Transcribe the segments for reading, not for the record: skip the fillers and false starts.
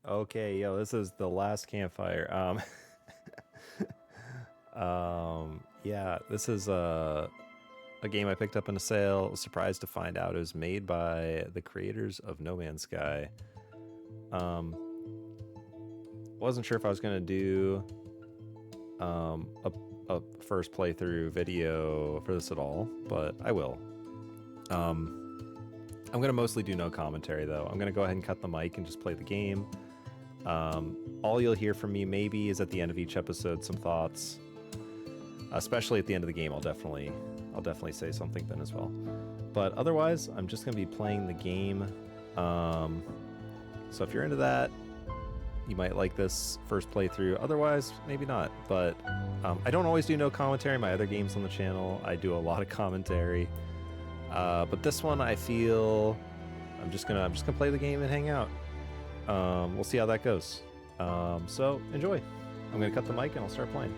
Okay, yo, this is the last campfire. Yeah, this is a game I picked up in a sale. Was surprised to find out it was made by the creators of No Man's Sky. Wasn't sure if I was gonna do a first playthrough video for this at all, but I will. I'm gonna mostly do no commentary though. I'm gonna go ahead and cut the mic and just play the game. All you'll hear from me maybe is at the end of each episode some thoughts, especially at the end of the game. I'll definitely say something then as well. But otherwise, I'm just gonna be playing the game. So if you're into that, you might like this first playthrough. Otherwise, maybe not. But I don't always do no commentary. My other games on the channel, I do a lot of commentary. But this one, I feel I'm just gonna play the game and hang out. We'll see how that goes. So enjoy. I'm gonna cut the mic and I'll start playing.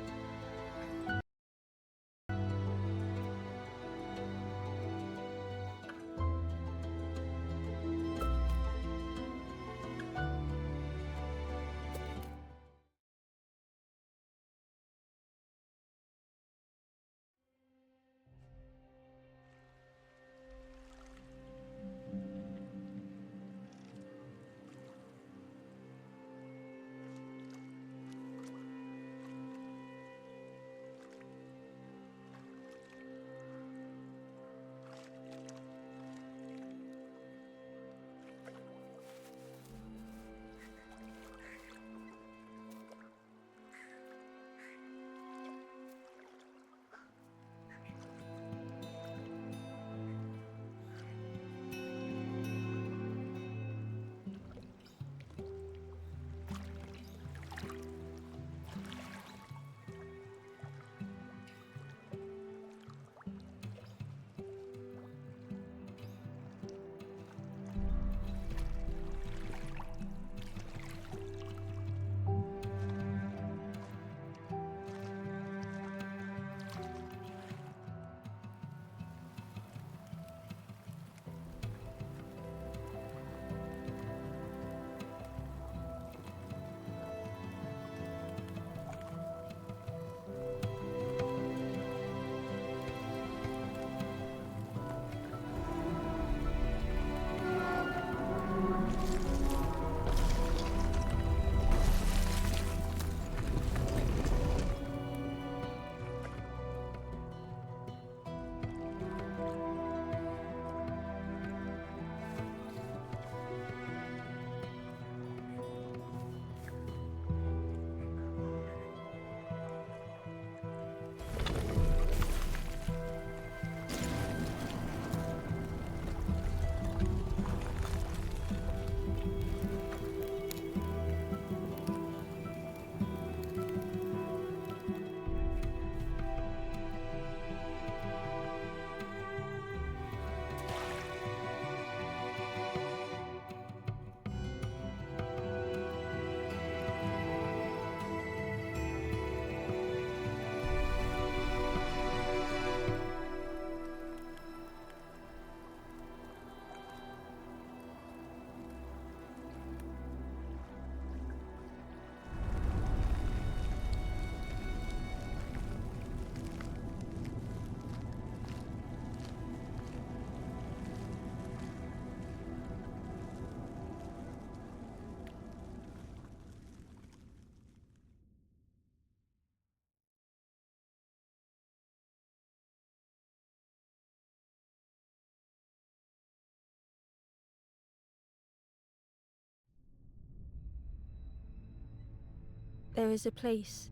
There is a place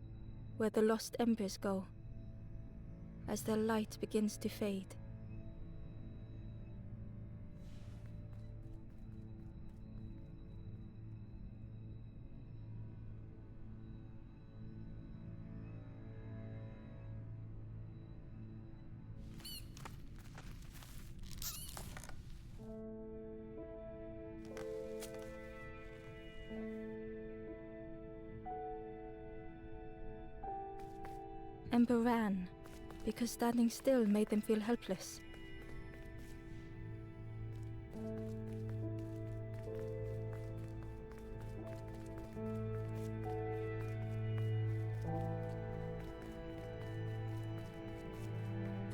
where the lost embers go as their light begins to fade. Ember ran because standing still made them feel helpless.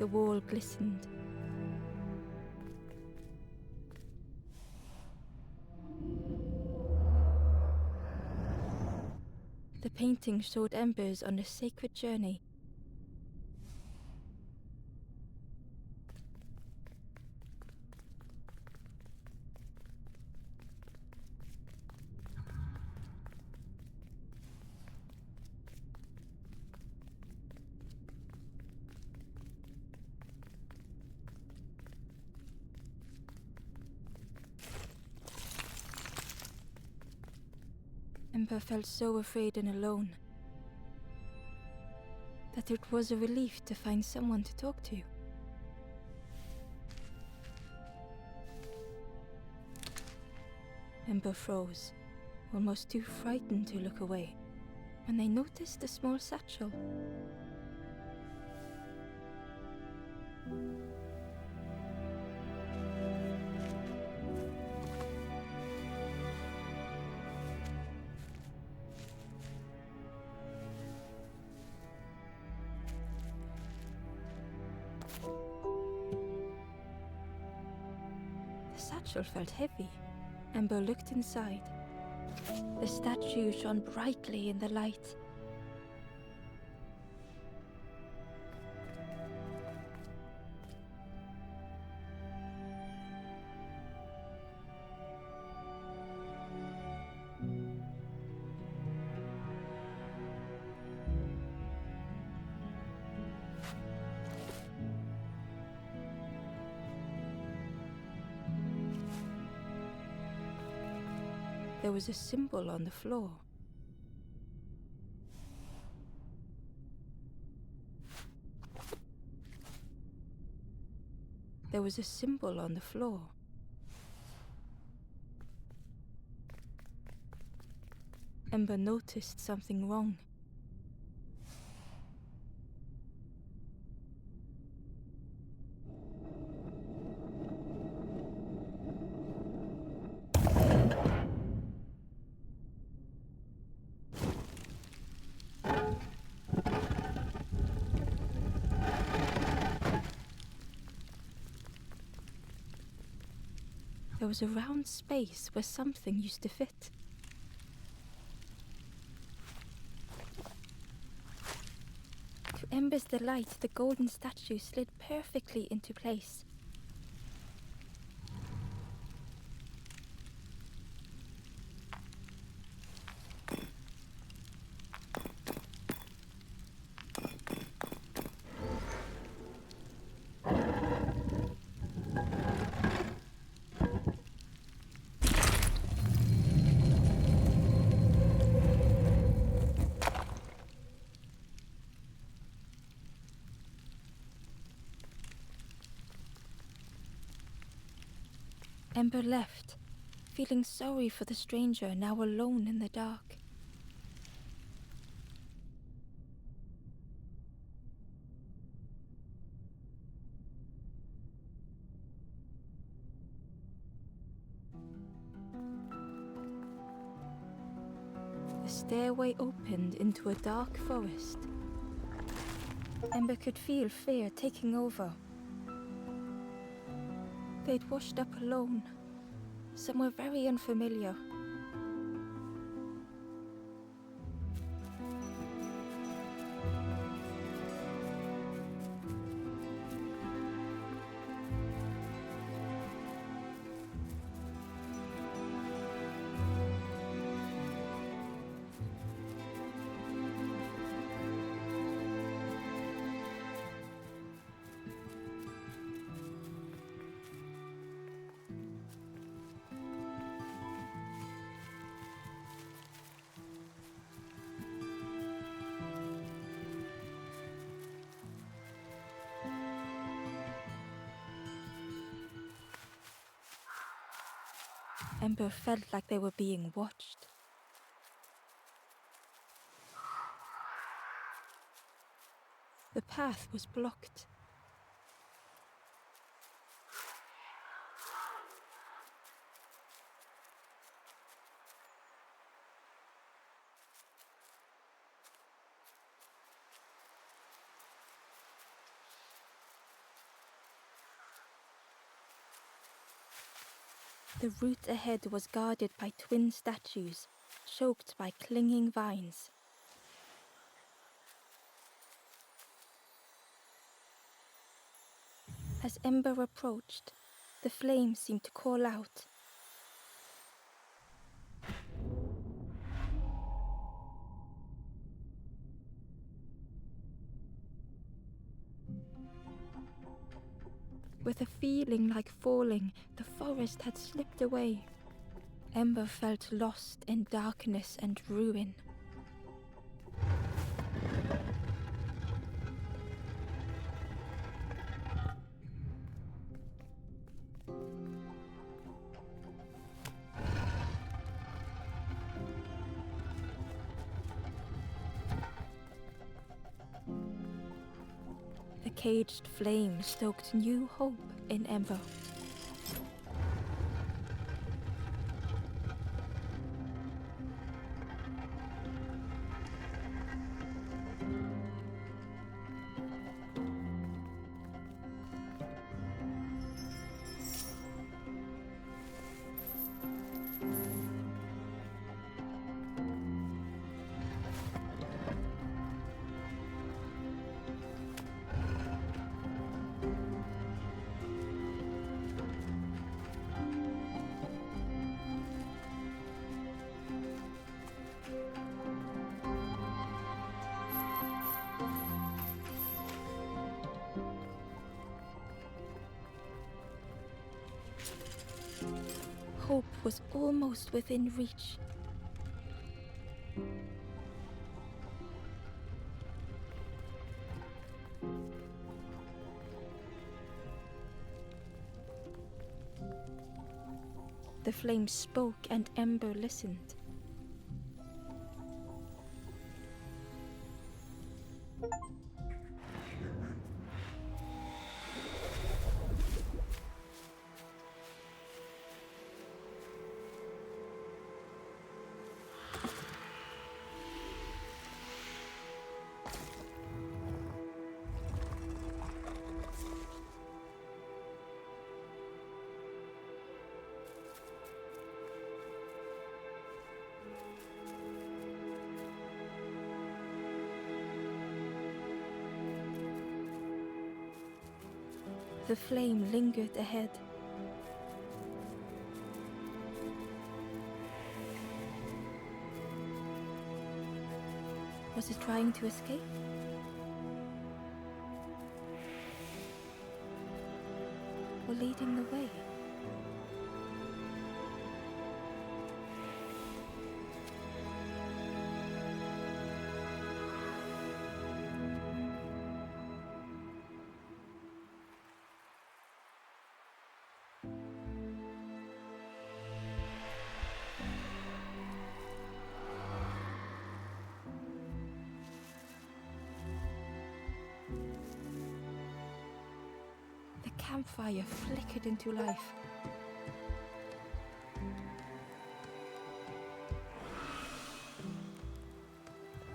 The wall glistened. The painting showed embers on a sacred journey. Ember felt so afraid and alone that it was a relief to find someone to talk to. Ember froze, almost too frightened to look away, when they noticed a small satchel. The satchel felt heavy. Ember looked inside. The statue shone brightly in the light. There was a symbol on the floor. There was a symbol on the floor. Ember noticed something wrong. There was a round space where something used to fit. To Ember's delight, the golden statue slid perfectly into place. Ember left, feeling sorry for the stranger now alone in the dark. The stairway opened into a dark forest. Ember could feel fear taking over. They'd washed up alone, somewhere very unfamiliar. Ember felt like they were being watched. The path was blocked. The route ahead was guarded by twin statues, choked by clinging vines. As Ember approached, the flame seemed to call out. With a feeling like falling, the forest had slipped away. Ember felt lost in darkness and ruin. The caged flame stoked new hope in Ember. Hope was almost within reach. The flame spoke and Ember listened. The flame lingered ahead. Was it trying to escape? Or leading the way? The campfire flickered into life.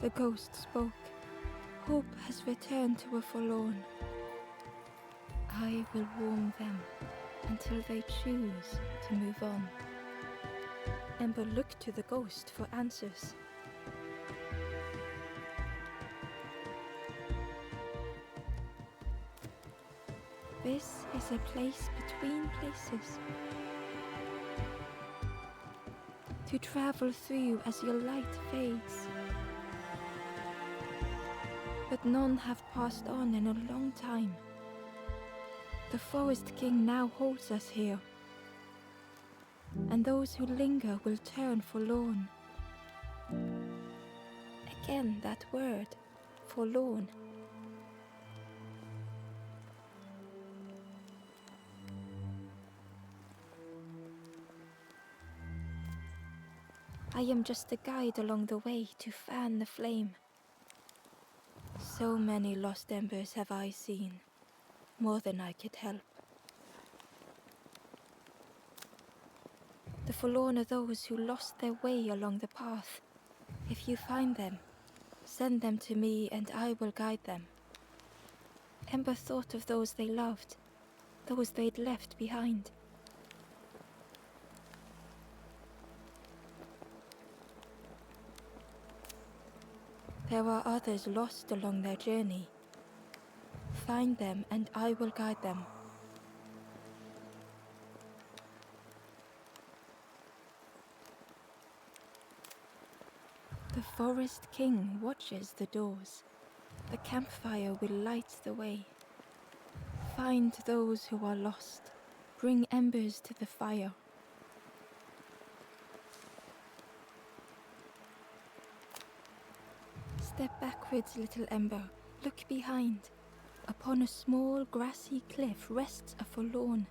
The ghost spoke. Hope has returned to a forlorn. I will warm them until they choose to move on. Ember looked to the ghost for answers. This is a place between places, to travel through as your light fades. But none have passed on in a long time. The Forest King now holds us here, and those who linger will turn forlorn. Again that word, forlorn. I am just a guide along the way to fan the flame. So many lost embers have I seen, more than I could help. The forlorn are those who lost their way along the path. If you find them, send them to me and I will guide them. Ember thought of those they loved, those they'd left behind. There are others lost along their journey. Find them and I will guide them. The Forest King watches the doors. The campfire will light the way. Find those who are lost. Bring embers to the fire. Step backwards, little ember. Look behind. Upon a small grassy cliff rests a forlorn.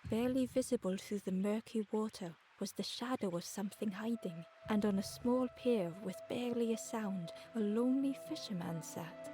Barely visible through the murky water was the shadow of something hiding, and on a small pier with barely a sound, a lonely fisherman sat.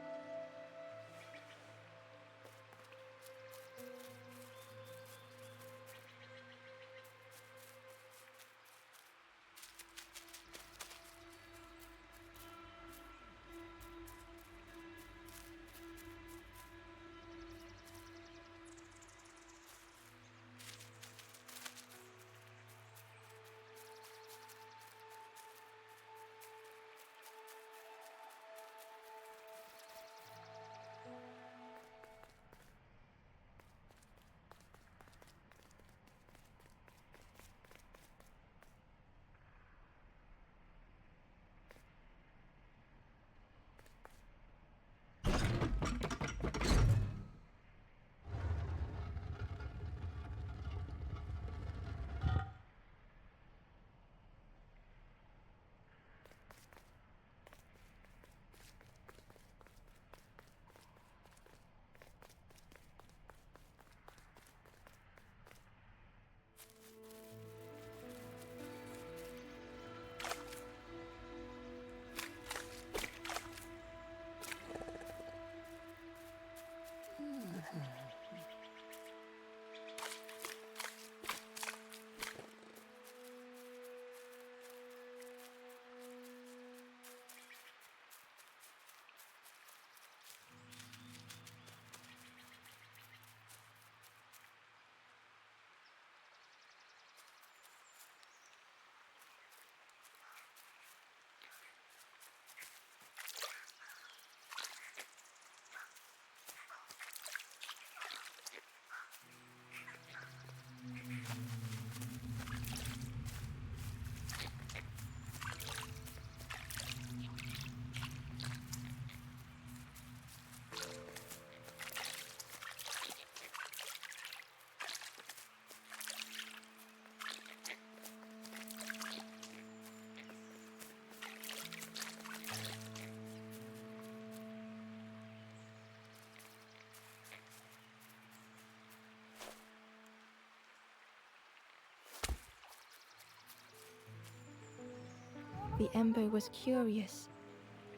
The ember was curious.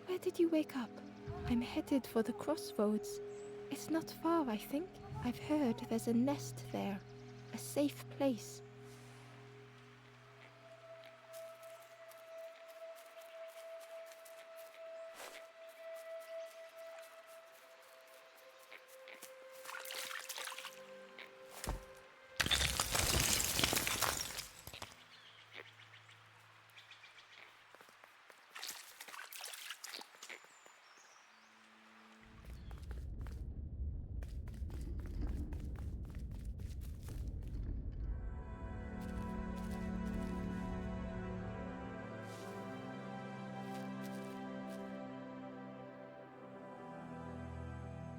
Where did you wake up? I'm headed for the crossroads. It's not far, I think. I've heard there's a nest there. A safe place.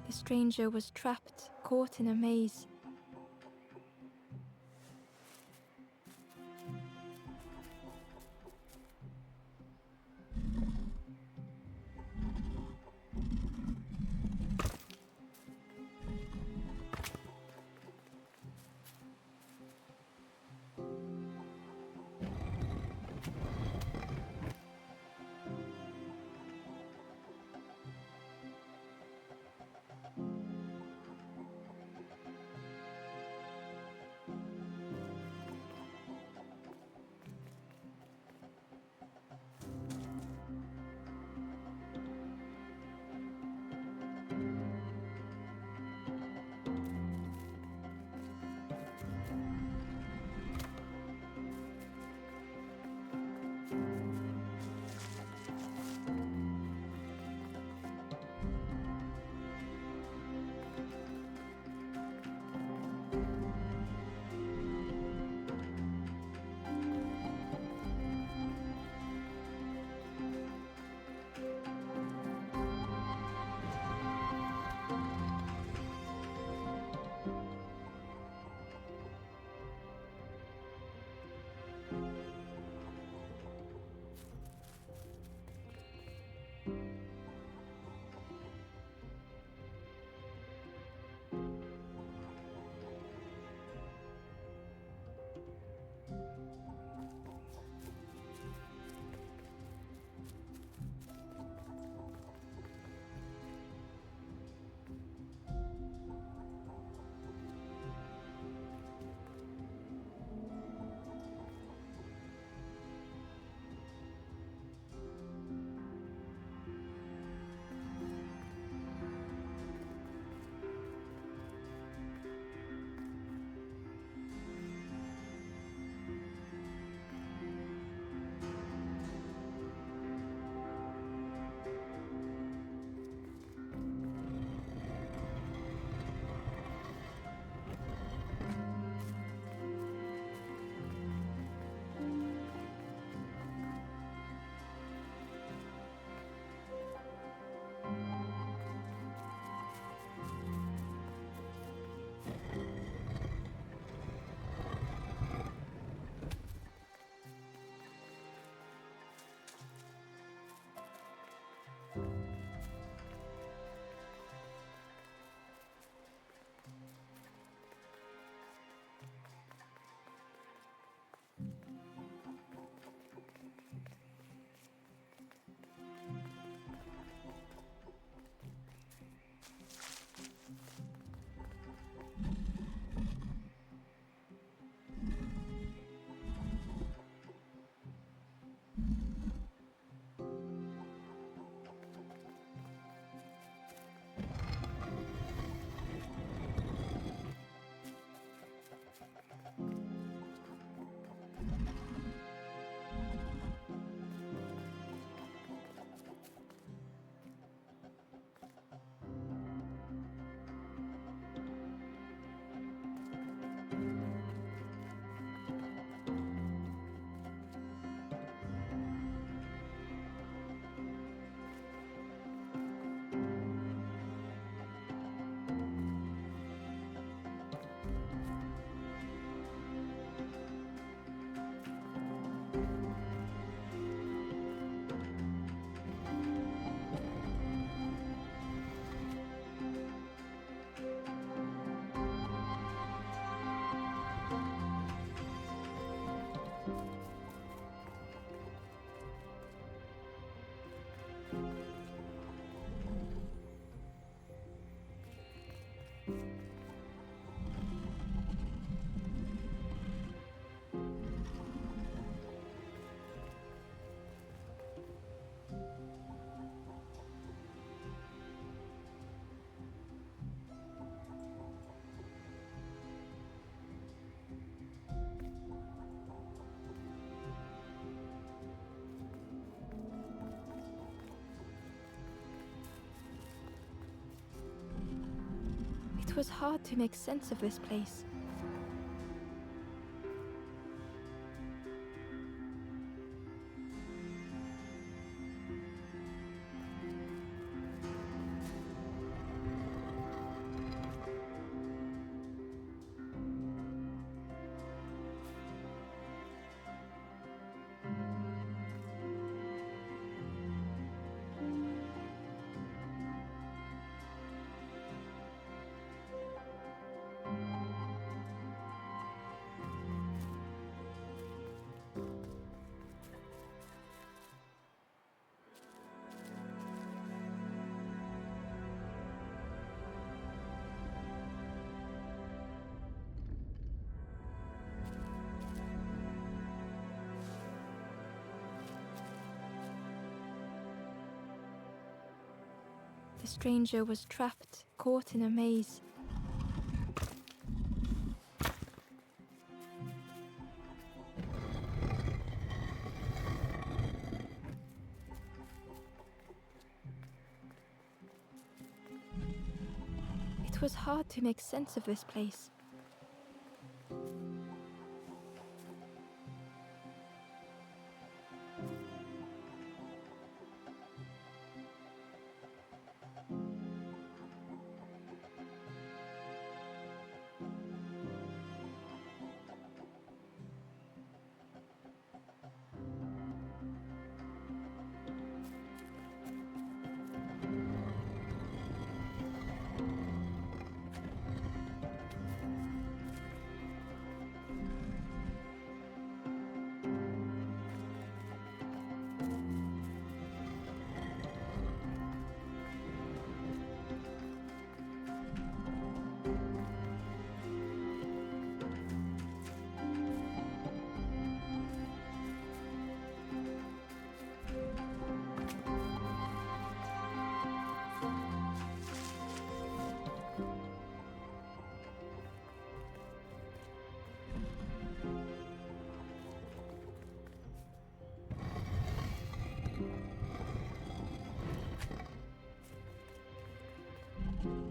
The stranger was trapped, caught in a maze. It was hard to make sense of this place. The stranger was trapped, caught in a maze. It was hard to make sense of this place.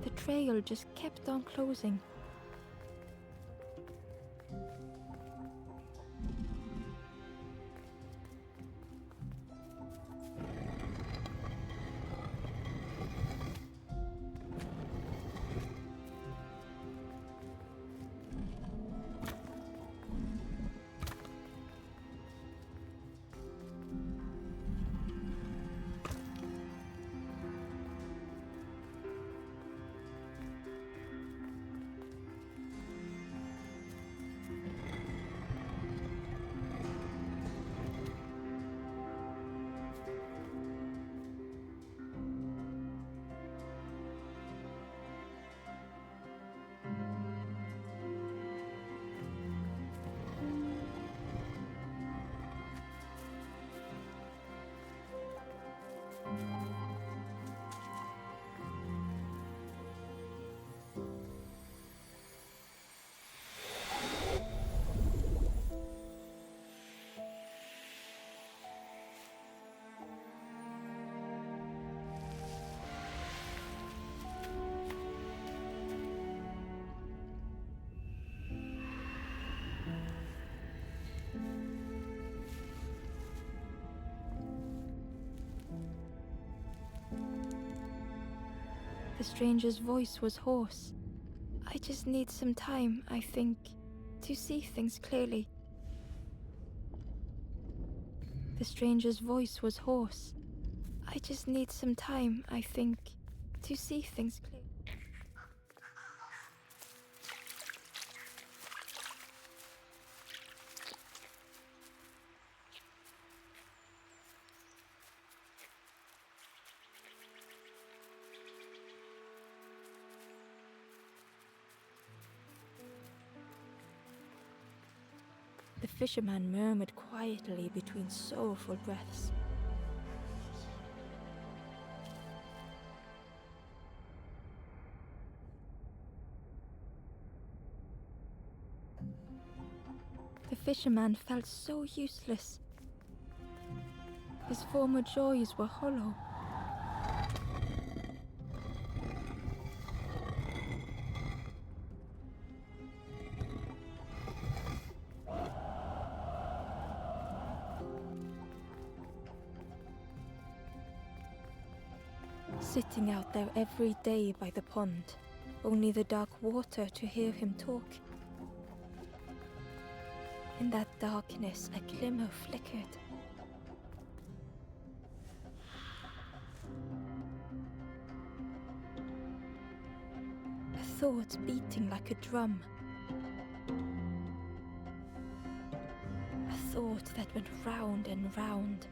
The trail just kept on closing. The stranger's voice was hoarse. I just need some time, I think, to see things clearly. The stranger's voice was hoarse. I just need some time, I think, to see things clearly. fisherman murmured quietly between sorrowful breaths. The fisherman felt so useless. His former joys were hollow. Sitting out there every day by the pond, only the dark water to hear him talk. In that darkness, a glimmer flickered. A thought beating like a drum. A thought that went round and round.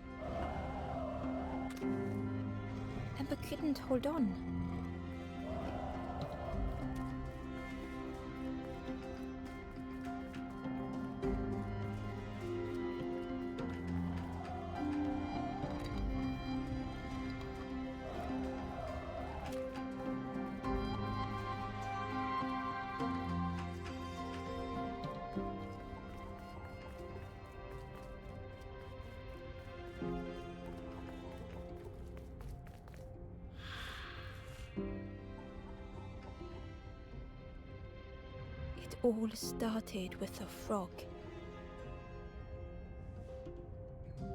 Ember couldn't hold on. It all started with a frog.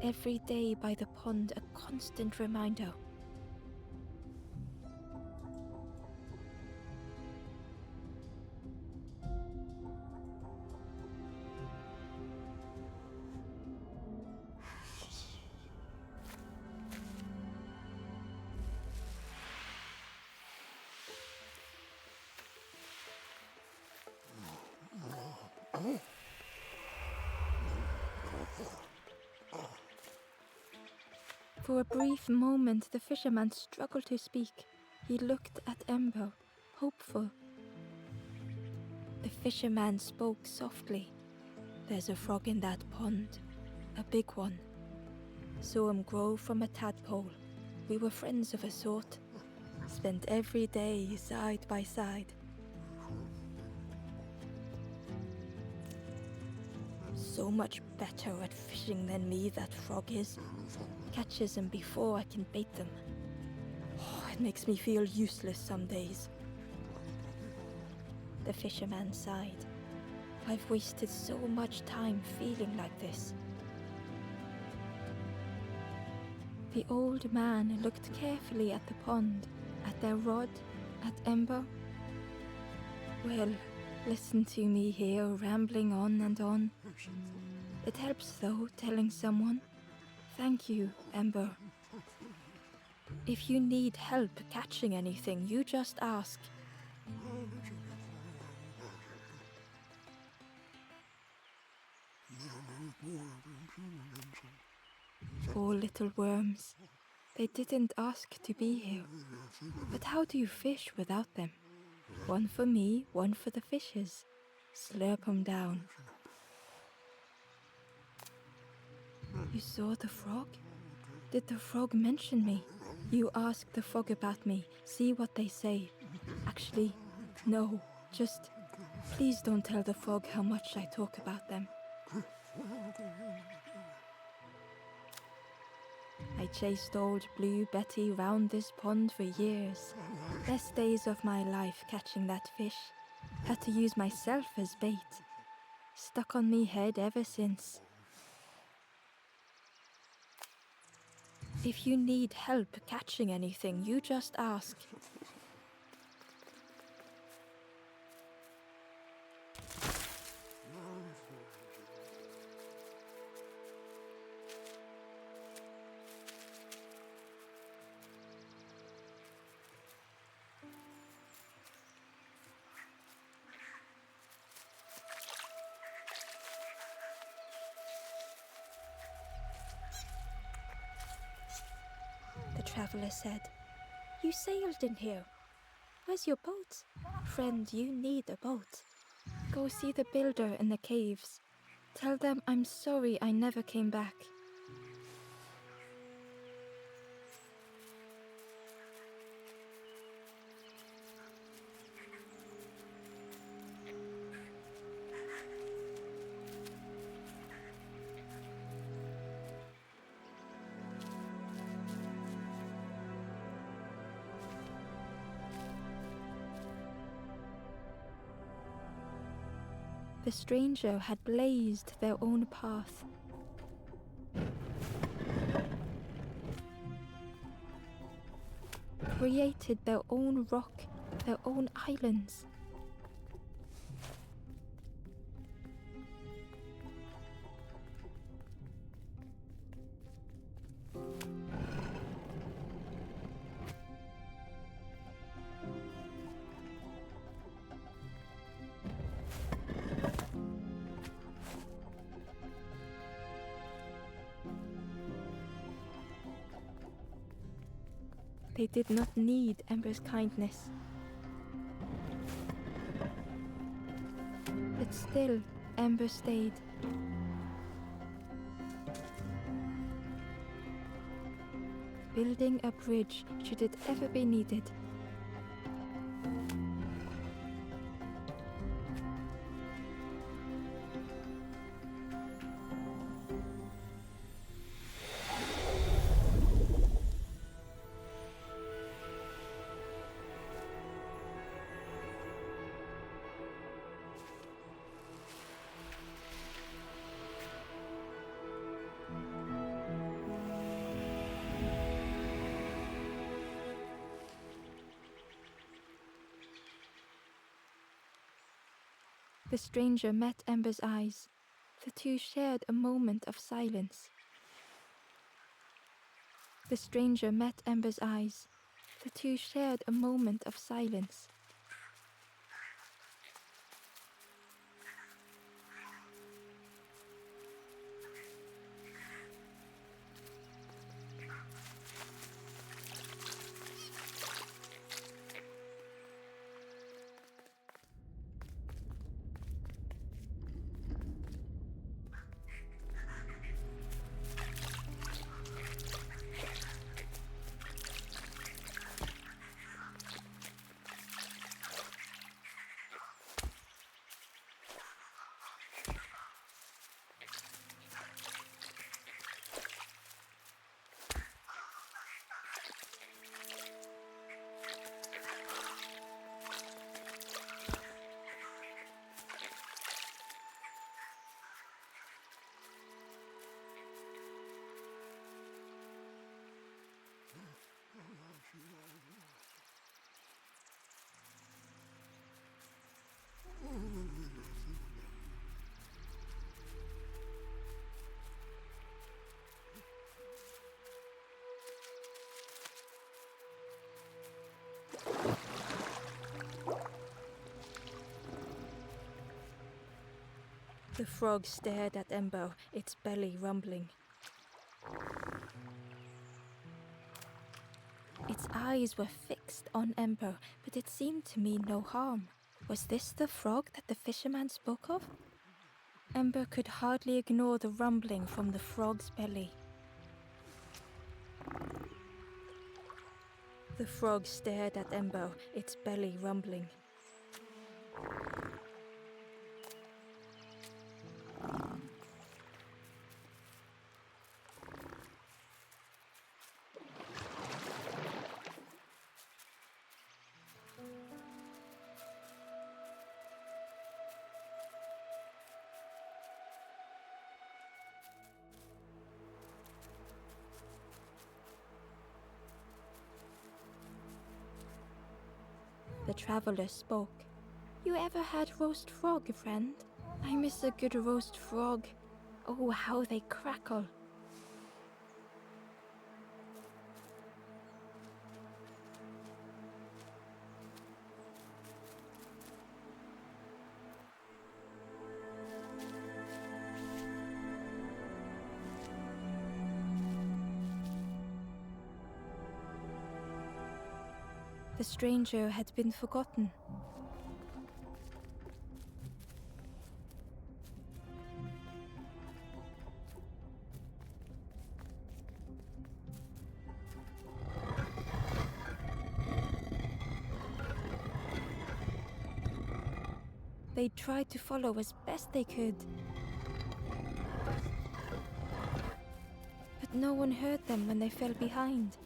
Every day by the pond, a constant reminder. For a brief moment, the fisherman struggled to speak. He looked at Ember, hopeful. The fisherman spoke softly. "There's a frog in that pond, a big one. Saw him grow from a tadpole. We were friends of a sort. Spent every day side by side. So much better at fishing than me, that frog is. Catches them before I can bait them. Oh, it makes me feel useless some days." The fisherman sighed. "I've wasted so much time feeling like this." The old man looked carefully at the pond, at their rod, at Ember. "Well, listen to me here, rambling on and on. It helps, though, telling someone. Thank you, Ember. If you need help catching anything, you just ask." Poor little worms. They didn't ask to be here. But how do you fish without them? One for me, one for the fishes. Slurp 'em down. "You saw the frog? Did the frog mention me? You ask the frog about me, see what they say. Actually, no, just please don't tell the frog how much I talk about them." I chased old Blue Betty round this pond for years. Best days of my life catching that fish. Had to use myself as bait. Stuck on me head ever since. If you need help catching anything, you just ask. The traveler said, "You sailed in here. Where's your boat? Friend, you need a boat. Go see the builder in the caves. Tell them I'm sorry I never came back. The stranger had blazed their own path. Created their own rock, their own islands. They did not need Ember's kindness. But still, Ember stayed. Building a bridge should it ever be needed. The stranger met Ember's eyes. The two shared a moment of silence. The stranger met Ember's eyes. The two shared a moment of silence. The frog stared at Ember, its belly rumbling. Its eyes were fixed on Ember, but it seemed to mean no harm. Was this the frog that the fisherman spoke of? Ember could hardly ignore the rumbling from the frog's belly. The frog stared at Ember, its belly rumbling. The traveler spoke. You ever had roast frog, friend? I miss a good roast frog. Oh, how they crackle. The stranger had been forgotten. They tried to follow as best they could. But no one heard them when they fell behind.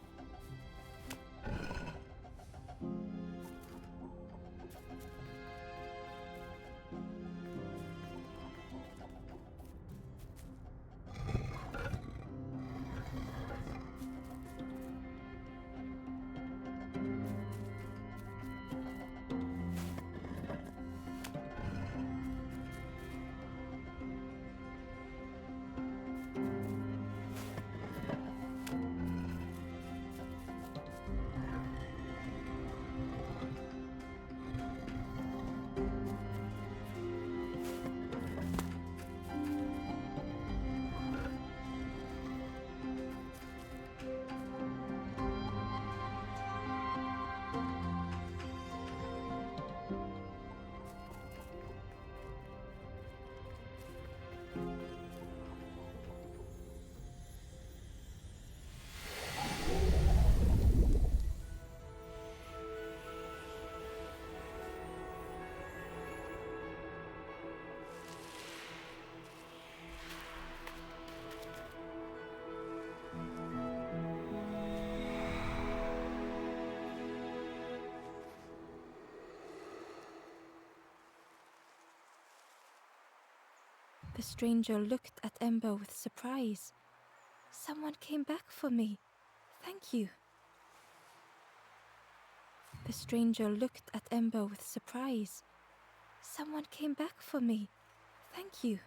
The stranger looked at Ember with surprise. Someone came back for me. Thank you. The stranger looked at Ember with surprise. Someone came back for me. Thank you.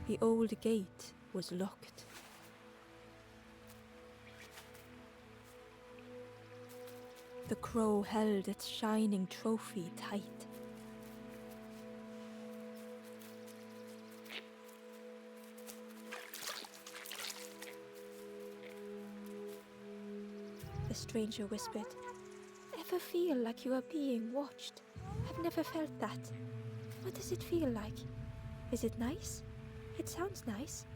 The old gate was locked. The crow held its shining trophy tight. The stranger whispered, "Ever feel like you are being watched? I've never felt that. What does it feel like? Is it nice? It sounds nice."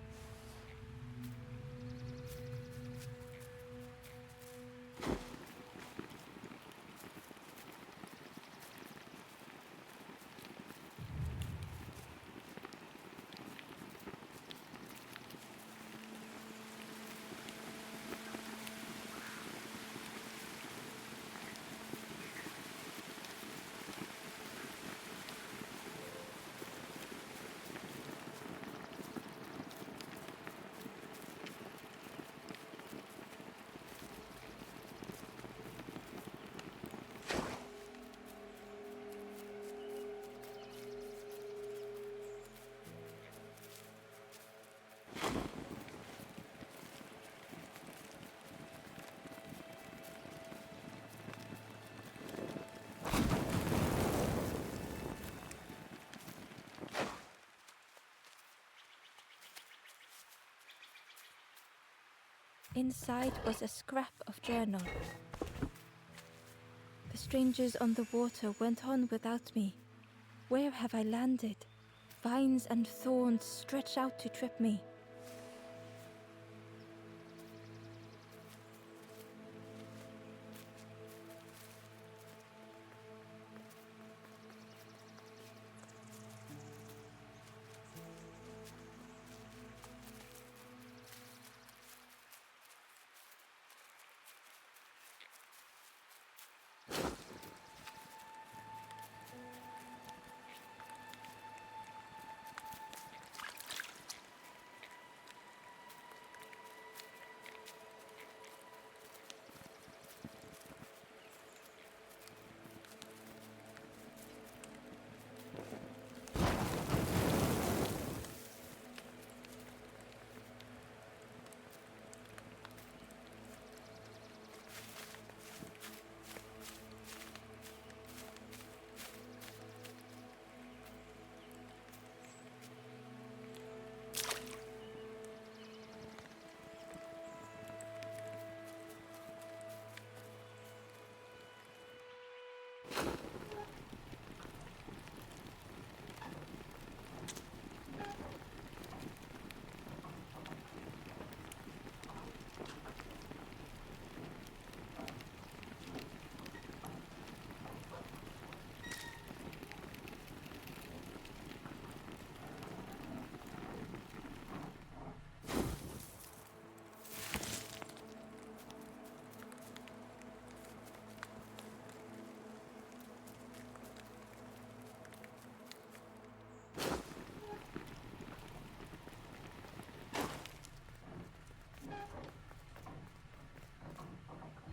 Inside was a scrap of journal. The strangers on the water went on without me. Where have I landed? Vines and thorns stretch out to trip me.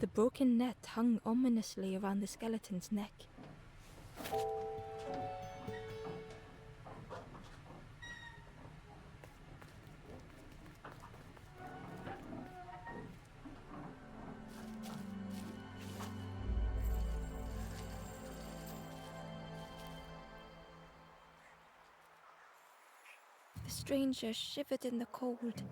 The broken net hung ominously around the skeleton's neck. The stranger shivered in the cold.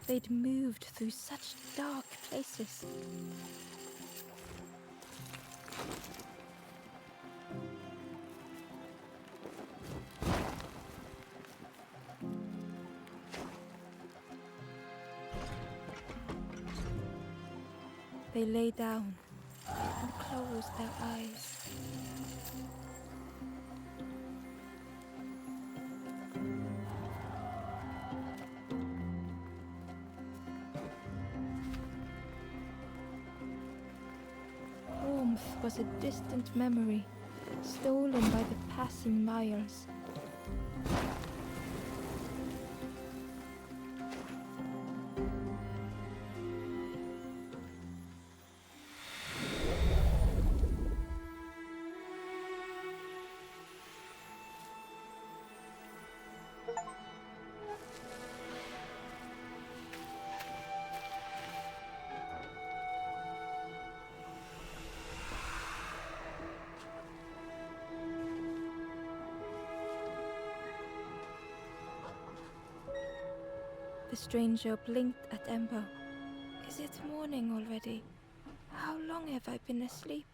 They'd moved through such dark places. They lay down and closed their eyes. Warmth was a distant memory, stolen by the passing miles. The stranger blinked at Ember. Is it morning already? How long have I been asleep?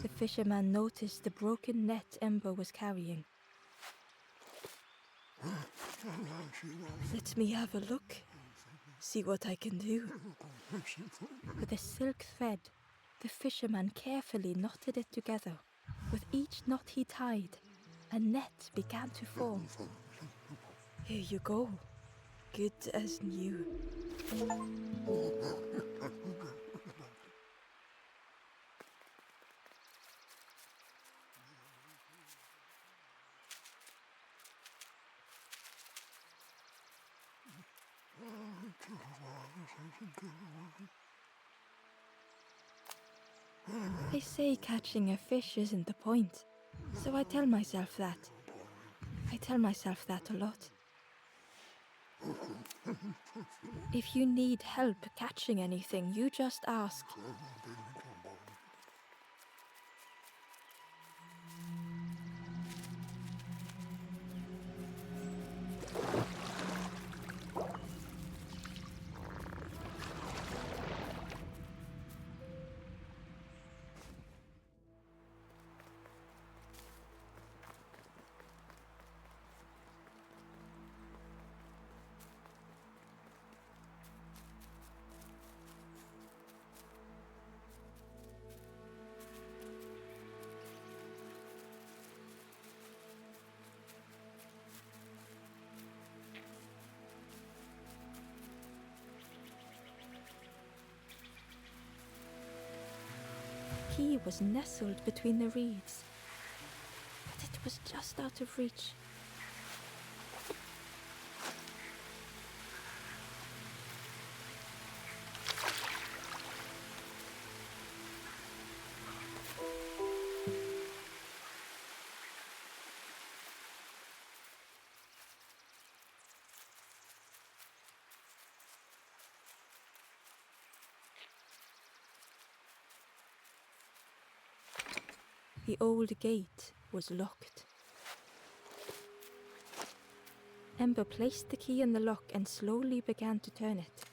The fisherman noticed the broken net Ember was carrying. Let me have a look. See what I can do. With a silk thread, the fisherman carefully knotted it together. With each knot he tied, a net began to form. Here you go. Good as new. They say catching a fish isn't the point, so I tell myself that. I tell myself that a lot. If you need help catching anything, you just ask. He was nestled between the reeds, but it was just out of reach. The old gate was locked. Ember placed the key in the lock and slowly began to turn it.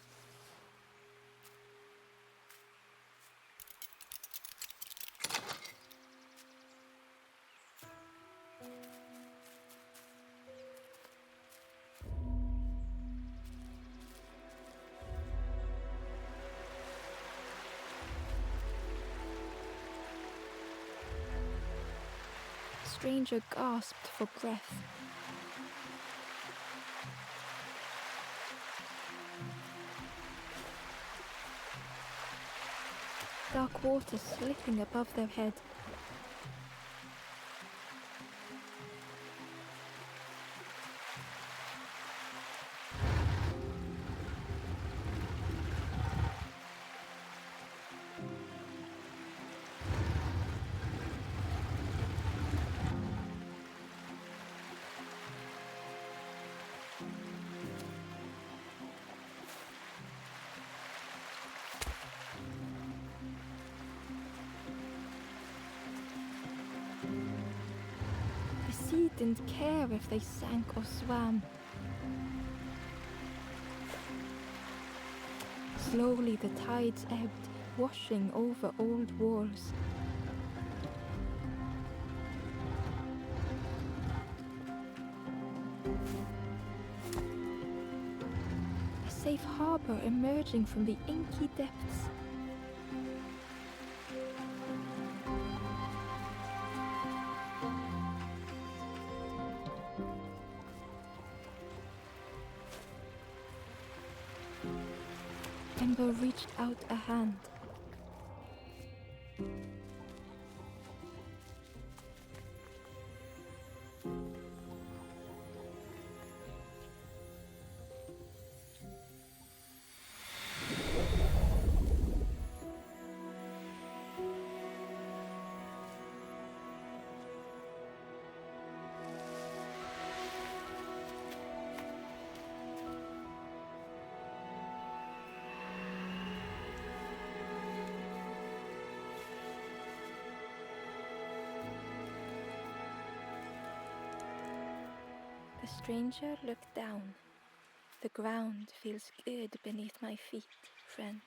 The stranger gasped for breath. Dark water slipping above their head. The sea didn't care if they sank or swam. Slowly the tides ebbed, washing over old walls. A safe harbor emerging from the inky depths. Ember reached out a hand. The stranger looked down. The ground feels good beneath my feet, friend.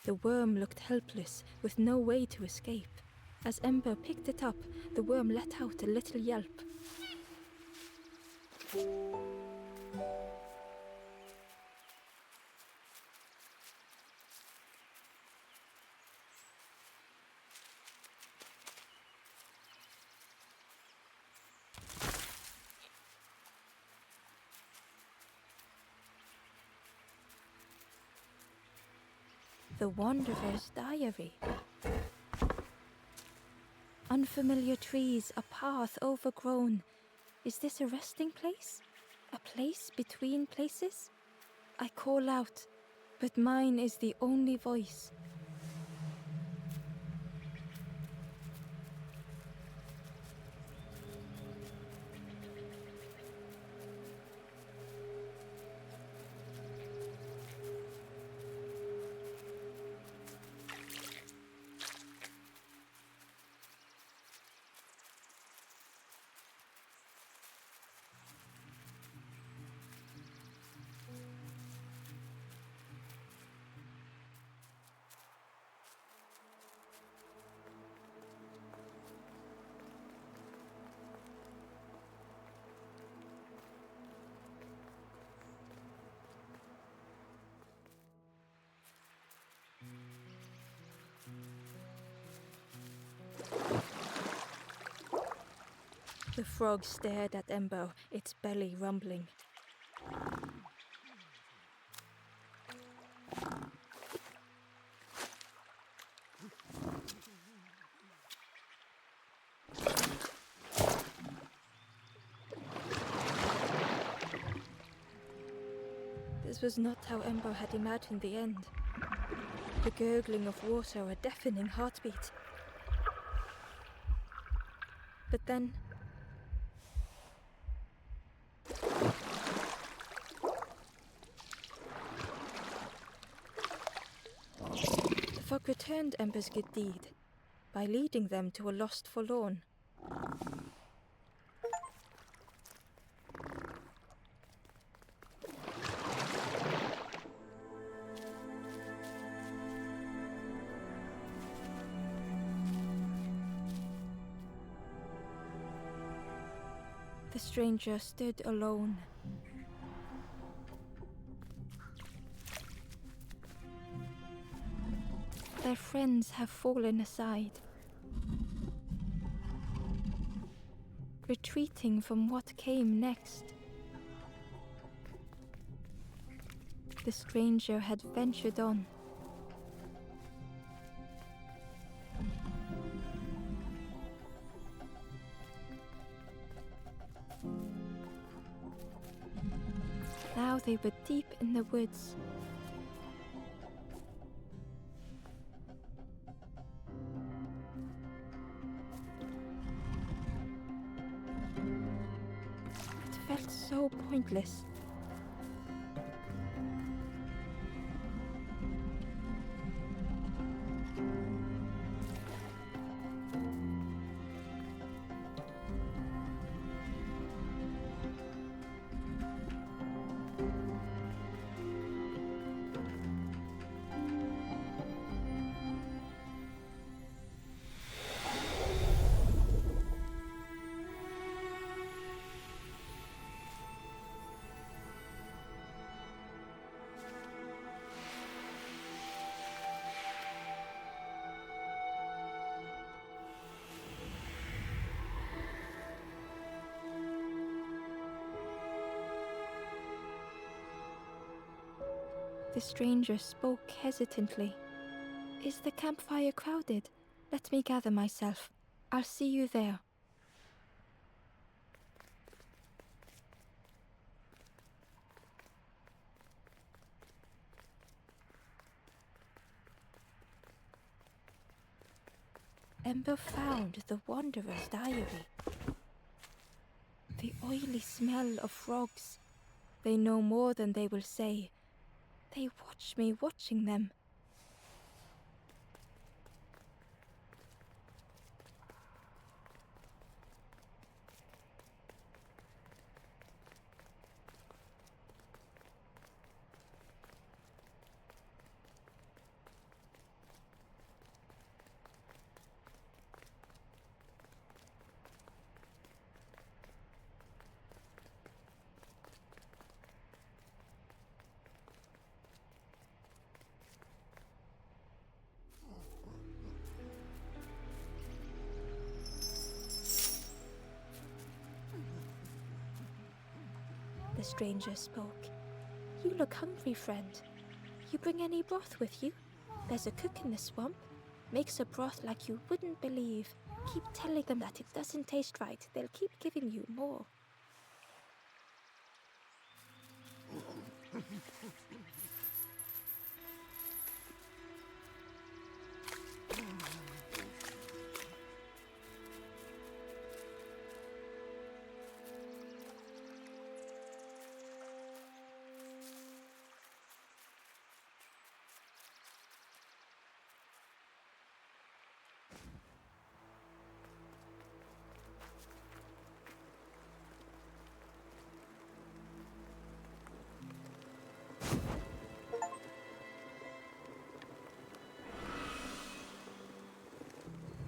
The worm looked helpless, with no way to escape. As Ember picked it up, the worm let out a little yelp. The Wanderer's Diary. Unfamiliar trees, a path overgrown. Is this a resting place? A place between places? I call out, but mine is the only voice. The frog stared at Ember, its belly rumbling. This was not how Ember had imagined the end. The gurgling of water, a deafening heartbeat. But then... the fog returned Ember's good deed by leading them to a lost forlorn. The stranger stood alone. Their friends have fallen aside, retreating from what came next. The stranger had ventured on. Now they were deep in the woods. It felt so pointless. The stranger spoke hesitantly. Is the campfire crowded? Let me gather myself. I'll see you there. Ember found the Wanderer's Diary. The oily smell of frogs. They know more than they will say. They watch me watching them. the stranger spoke. You look hungry, friend. You bring any broth with you? There's a cook in the swamp. Makes a broth like you wouldn't believe. Keep telling them that it doesn't taste right. They'll keep giving you more.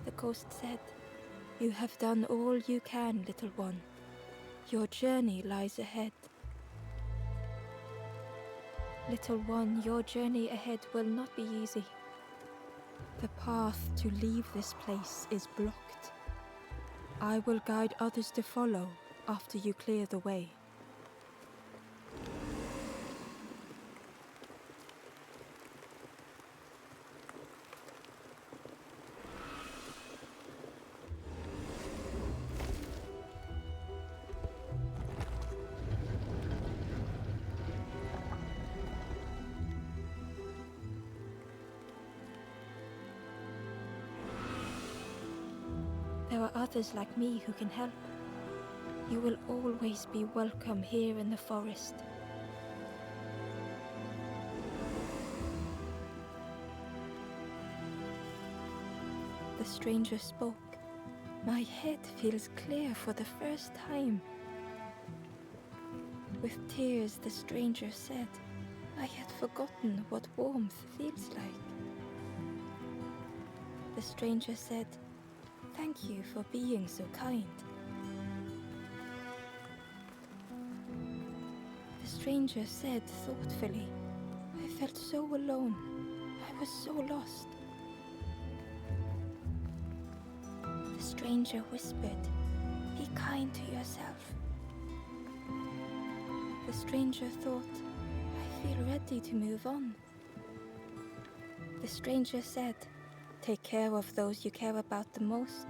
The ghost said, "You have done all you can, little one. Your journey lies ahead. Little one, your journey ahead will not be easy. The path to leave this place is blocked. I will guide others to follow after you clear the way." There are others like me who can help. You will always be welcome here in the forest. The stranger spoke. My head feels clear for the first time. With tears, the stranger said, I had forgotten what warmth feels like. The stranger said, "Thank you for being so kind." The stranger said thoughtfully, "I felt so alone. I was so lost." The stranger whispered, "Be kind to yourself." The stranger thought, "I feel ready to move on." The stranger said, "Take care of those you care about the most."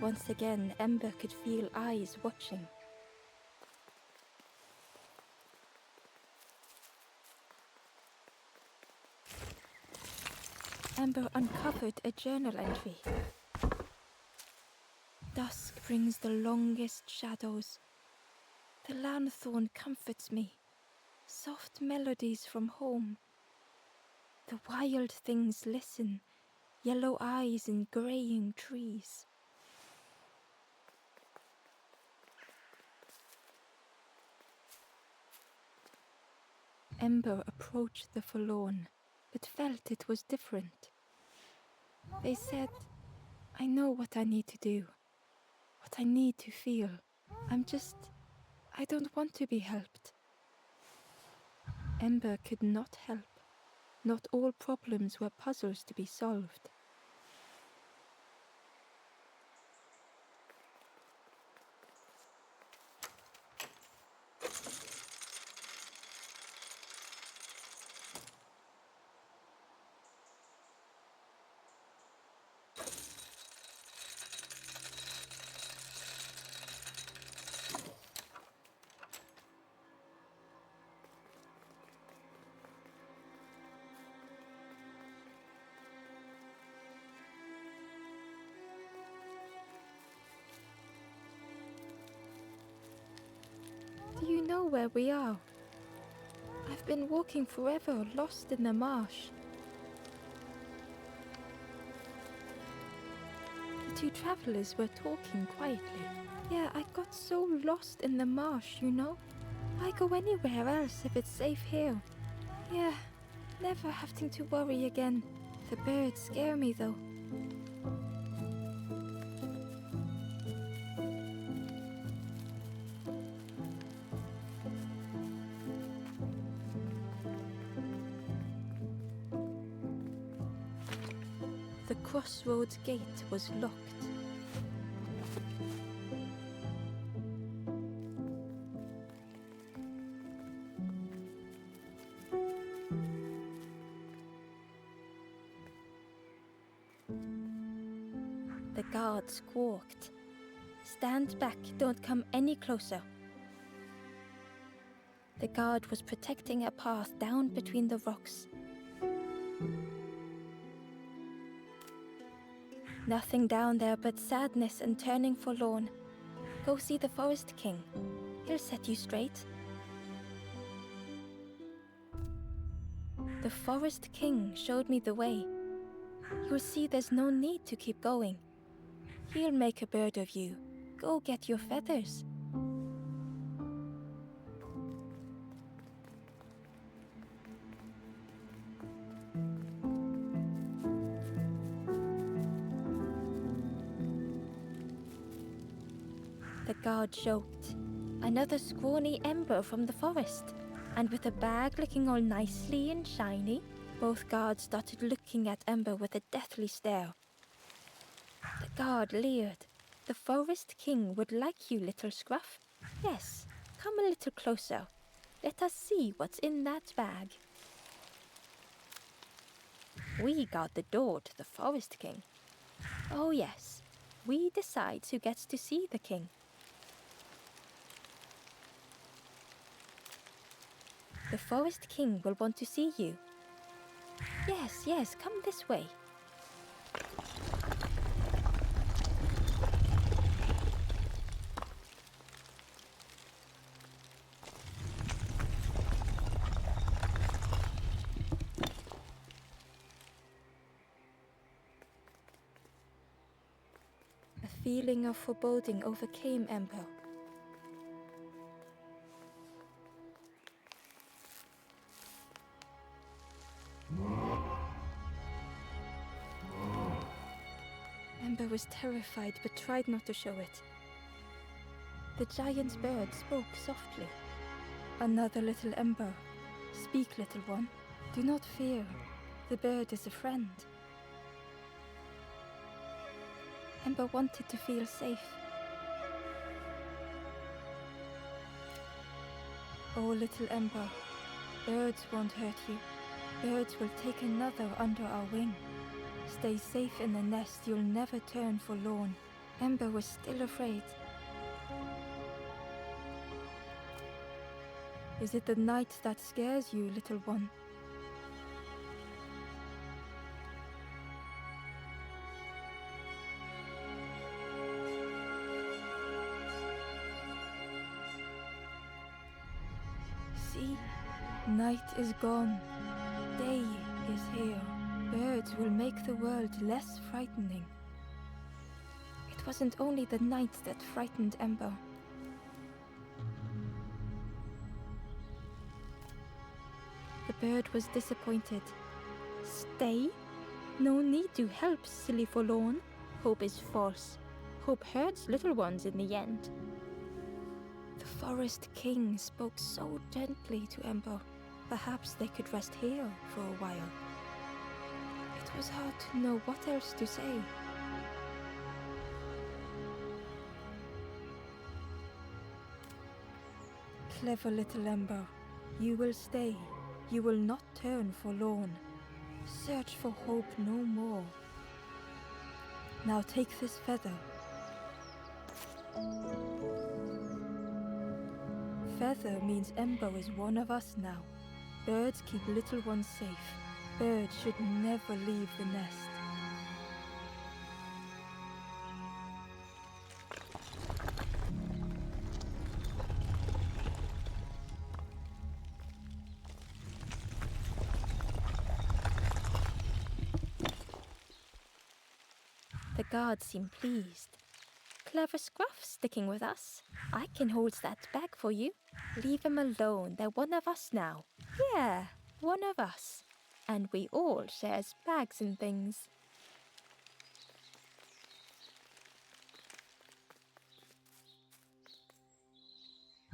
Once again, Ember could feel eyes watching. Ember uncovered a journal entry. Dusk brings the longest shadows. The lanthorn comforts me. Soft melodies from home. The wild things listen, yellow eyes in graying trees. Ember approached the forlorn, but felt it was different. They said, "I know what I need to do, what I need to feel. I don't want to be helped." Ember could not help. Not all problems were puzzles to be solved. Do you know where we are? I've been walking forever, lost in the marsh. The two travelers were talking quietly. Yeah, I got so lost in the marsh, you know? Why go anywhere else if it's safe here? Yeah, never having to worry again. The birds scare me though. crossroads gate was locked. The guard squawked. Stand back, don't come any closer. The guard was protecting a path down between the rocks. Nothing down there but sadness and turning forlorn. Go see the Forest King. He'll set you straight. The Forest King showed me the way. You'll see there's no need to keep going. He'll make a bird of you. Go get your feathers. The guard joked. Another scrawny ember from the forest. And with a bag looking all nicely and shiny, both guards started looking at Ember with a deathly stare. The guard leered. The Forest King would like you, little scruff. Yes, come a little closer. Let us see what's in that bag. We guard the door to the Forest King. Oh yes, we decide who gets to see the king. The Forest King will want to see you. Yes, come this way. A feeling of foreboding overcame Ember. Ember was terrified but tried not to show it. The giant bird spoke softly. Another little Ember. Speak, little one. Do not fear. The bird is a friend. Ember wanted to feel safe. Oh, little Ember, birds won't hurt you. Birds will take another under our wing. Stay safe in the nest, you'll never turn forlorn. Ember was still afraid. Is it the night that scares you, little one? See, night is gone. Day is here. Birds will make the world less frightening. It wasn't only the night that frightened Ember. The bird was disappointed. Stay? No need to help, silly forlorn. Hope is false. Hope hurts little ones in the end. The Forest King spoke so gently to Ember. Perhaps they could rest here for a while. It was hard to know what else to say. Clever little Ember, you will stay. You will not turn forlorn. Search for hope no more. Now take this feather. Feather means Ember is one of us now. Birds keep little ones safe. Birds should never leave the nest. The guard seemed pleased. Clever Scruff sticking with us. I can hold that bag for you. Leave him alone. They're one of us now. Yeah, one of us. And we all shares bags and things.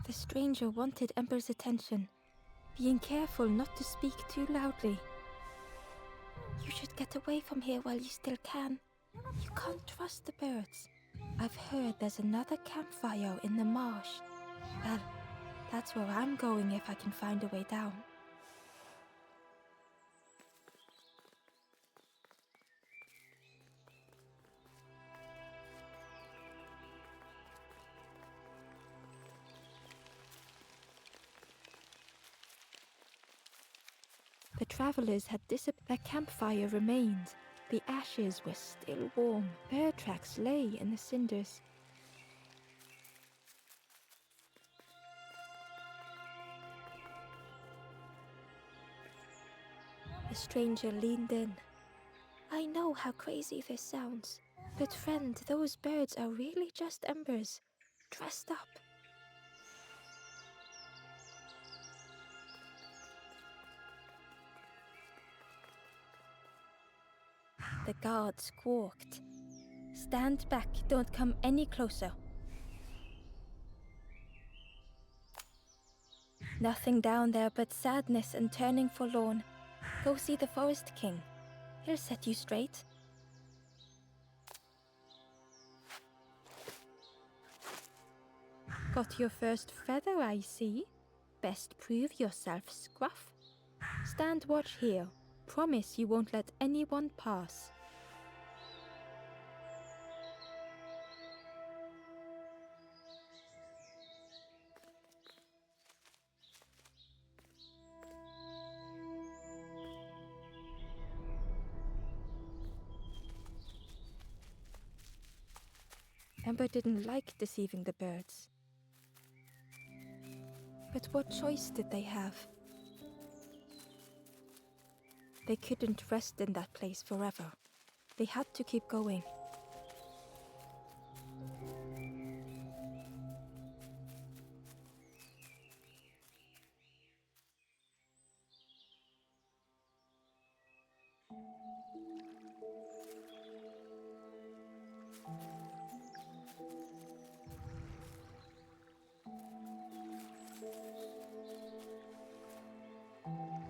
The stranger wanted Ember's attention, being careful not to speak too loudly. You should get away from here while you still can. You can't trust the birds. I've heard there's another campfire in the marsh. Well, that's where I'm going if I can find a way down. The travelers had disappeared. Their campfire remained. The ashes were still warm. Bird tracks lay in the cinders. The stranger leaned in. I know how crazy this sounds, but friend, those birds are really just embers, dressed up. The guard squawked. Stand back, don't come any closer. Nothing down there but sadness and turning forlorn. Go see the Forest King. He'll set you straight. Got your first feather, I see. Best prove yourself, Scruff. Stand watch here. Promise you won't let anyone pass. Ember didn't like deceiving the birds. But what choice did they have? They couldn't rest in that place forever. They had to keep going.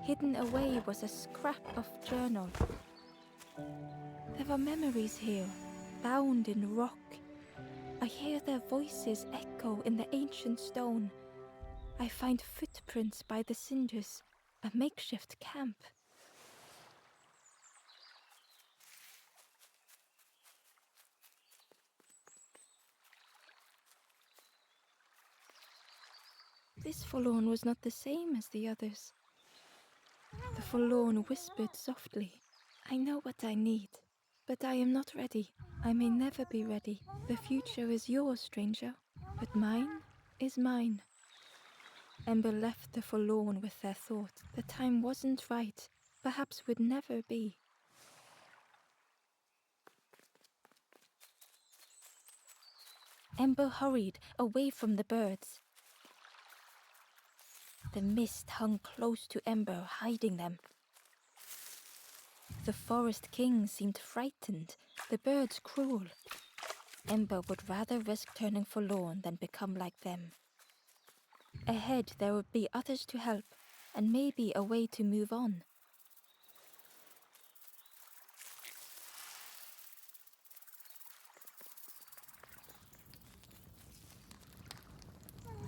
Hidden away was a scrap of journal. There are memories here, bound in rock. I hear their voices echo in the ancient stone. I find footprints by the cinders, a makeshift camp. This forlorn was not the same as the others. The forlorn whispered softly, I know what I need, but I am not ready. I may never be ready. The future is yours, stranger, but mine is mine. Ember left the forlorn with their thought. The time wasn't right, perhaps would never be. Ember hurried away from the birds. The mist hung close to Ember, hiding them. The Forest King seemed frightened, the birds cruel. Ember would rather risk turning forlorn than become like them. Ahead there would be others to help, and maybe a way to move on.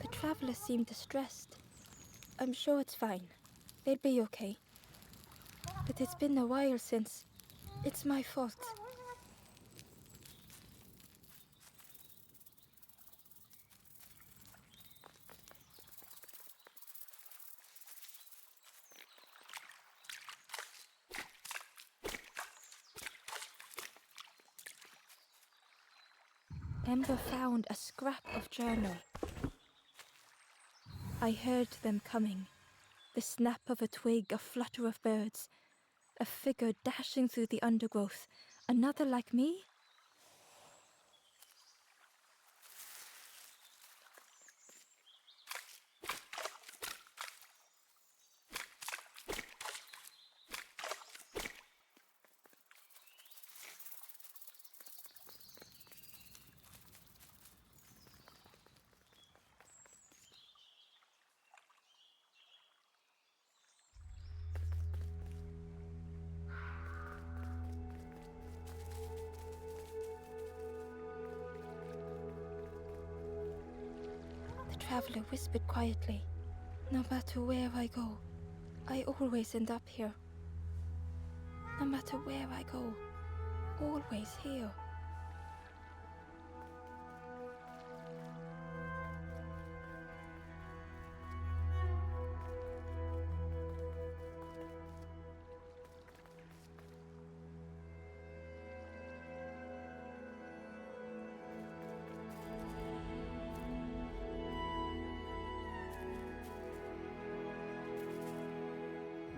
The travelers seemed distressed. I'm sure it's fine. They'll be okay. But it's been a while since. It's my fault. Ember found a scrap of journal. I heard them coming. The snap of a twig, a flutter of birds. A figure dashing through the undergrowth. Another like me? traveler whispered quietly. No matter where I go, I always end up here. No matter where I go, always here.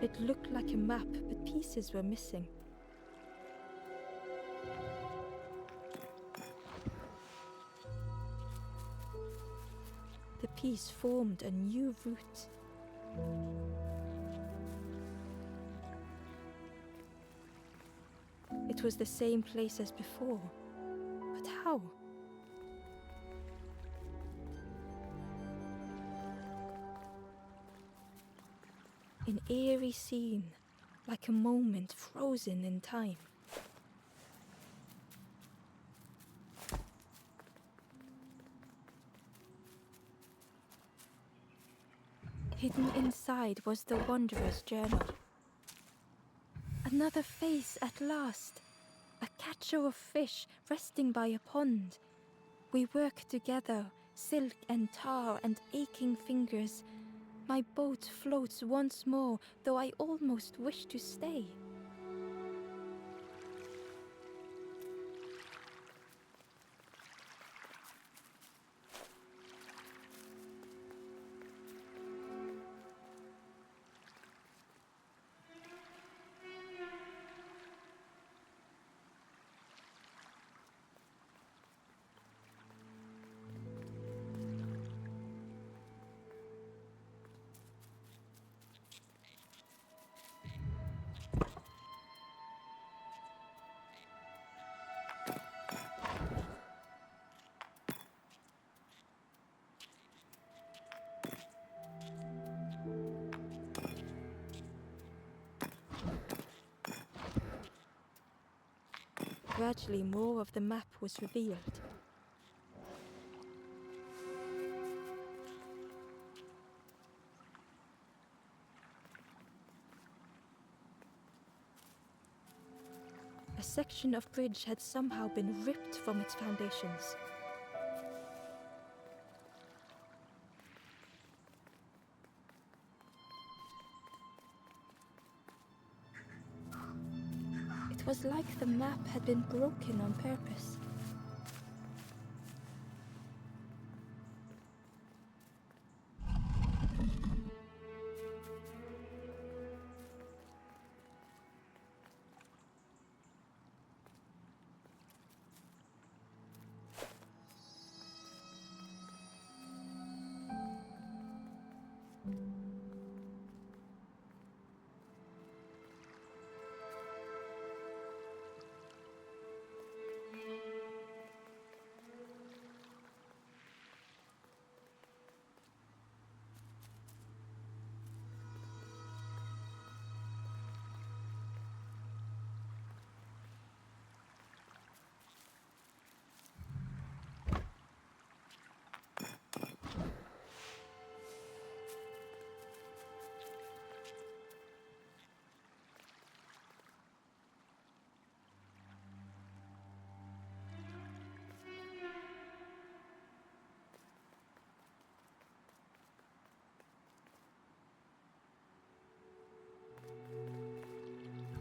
It looked like a map, but pieces were missing. The piece formed a new route. It was the same place as before, but how? An eerie scene, like a moment frozen in time. Hidden inside was the Wanderer's journal. Another face at last. A catcher of fish resting by a pond. We work together, silk and tar and aching fingers. My boat floats once more, though I almost wish to stay. Gradually, more of the map was revealed. A section of bridge had somehow been ripped from its foundations. It was like the map had been broken on purpose.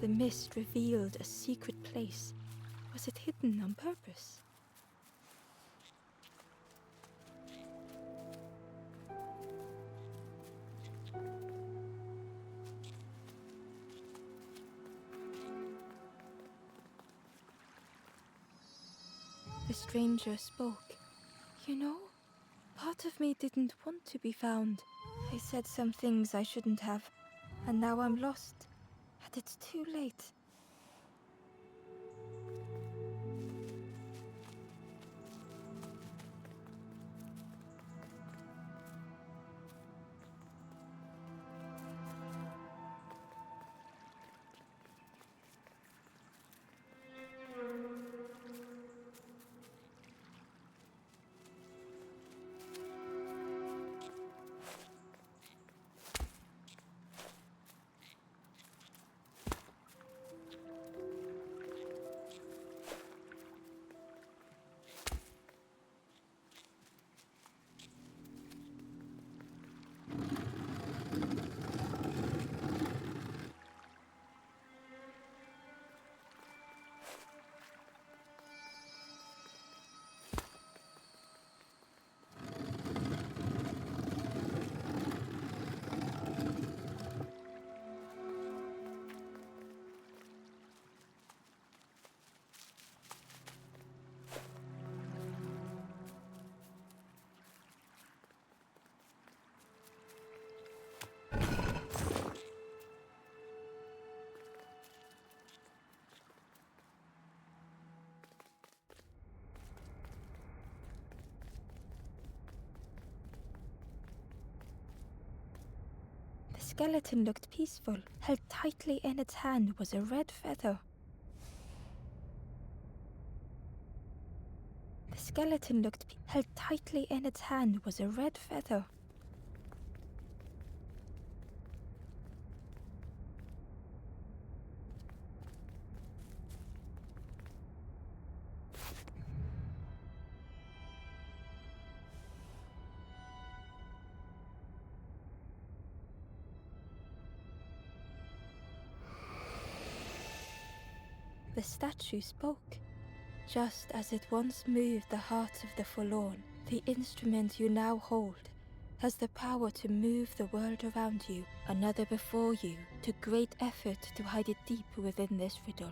The mist revealed a secret place. Was it hidden on purpose? The stranger spoke. You know, part of me didn't want to be found. I said some things I shouldn't have, and now I'm lost. And it's too late. skeleton looked peaceful. Held tightly in its hand was a red feather. The skeleton looked held tightly in its hand was a red feather. The statue spoke. Just as it once moved the hearts of the forlorn, the instrument you now hold has the power to move the world around you, another before you, to great effort to hide it deep within this riddle.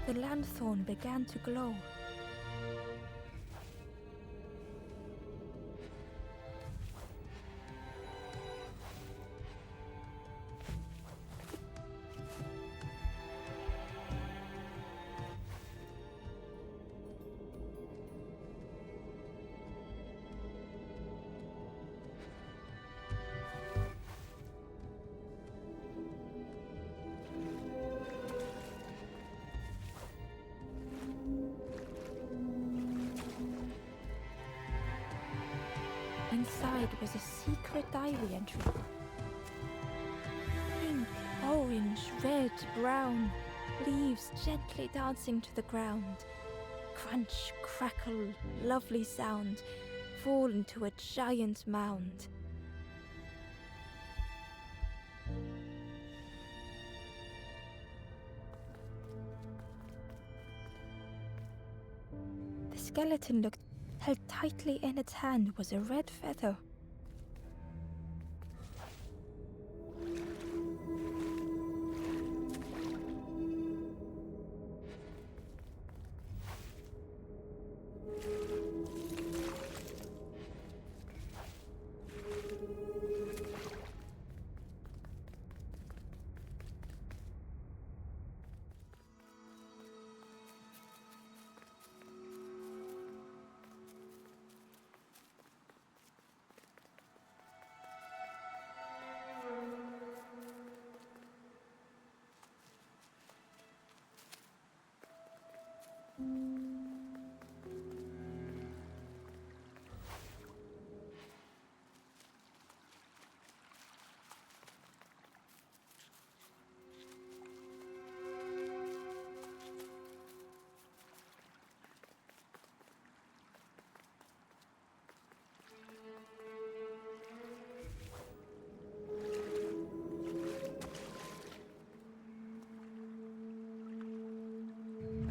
The lanthorn began to glow. Inside was a secret diary entry. Pink, orange, red, brown, leaves gently dancing to the ground. Crunch, crackle, lovely sound, fall into a giant mound. The skeleton looked. Held tightly in its hand was a red feather.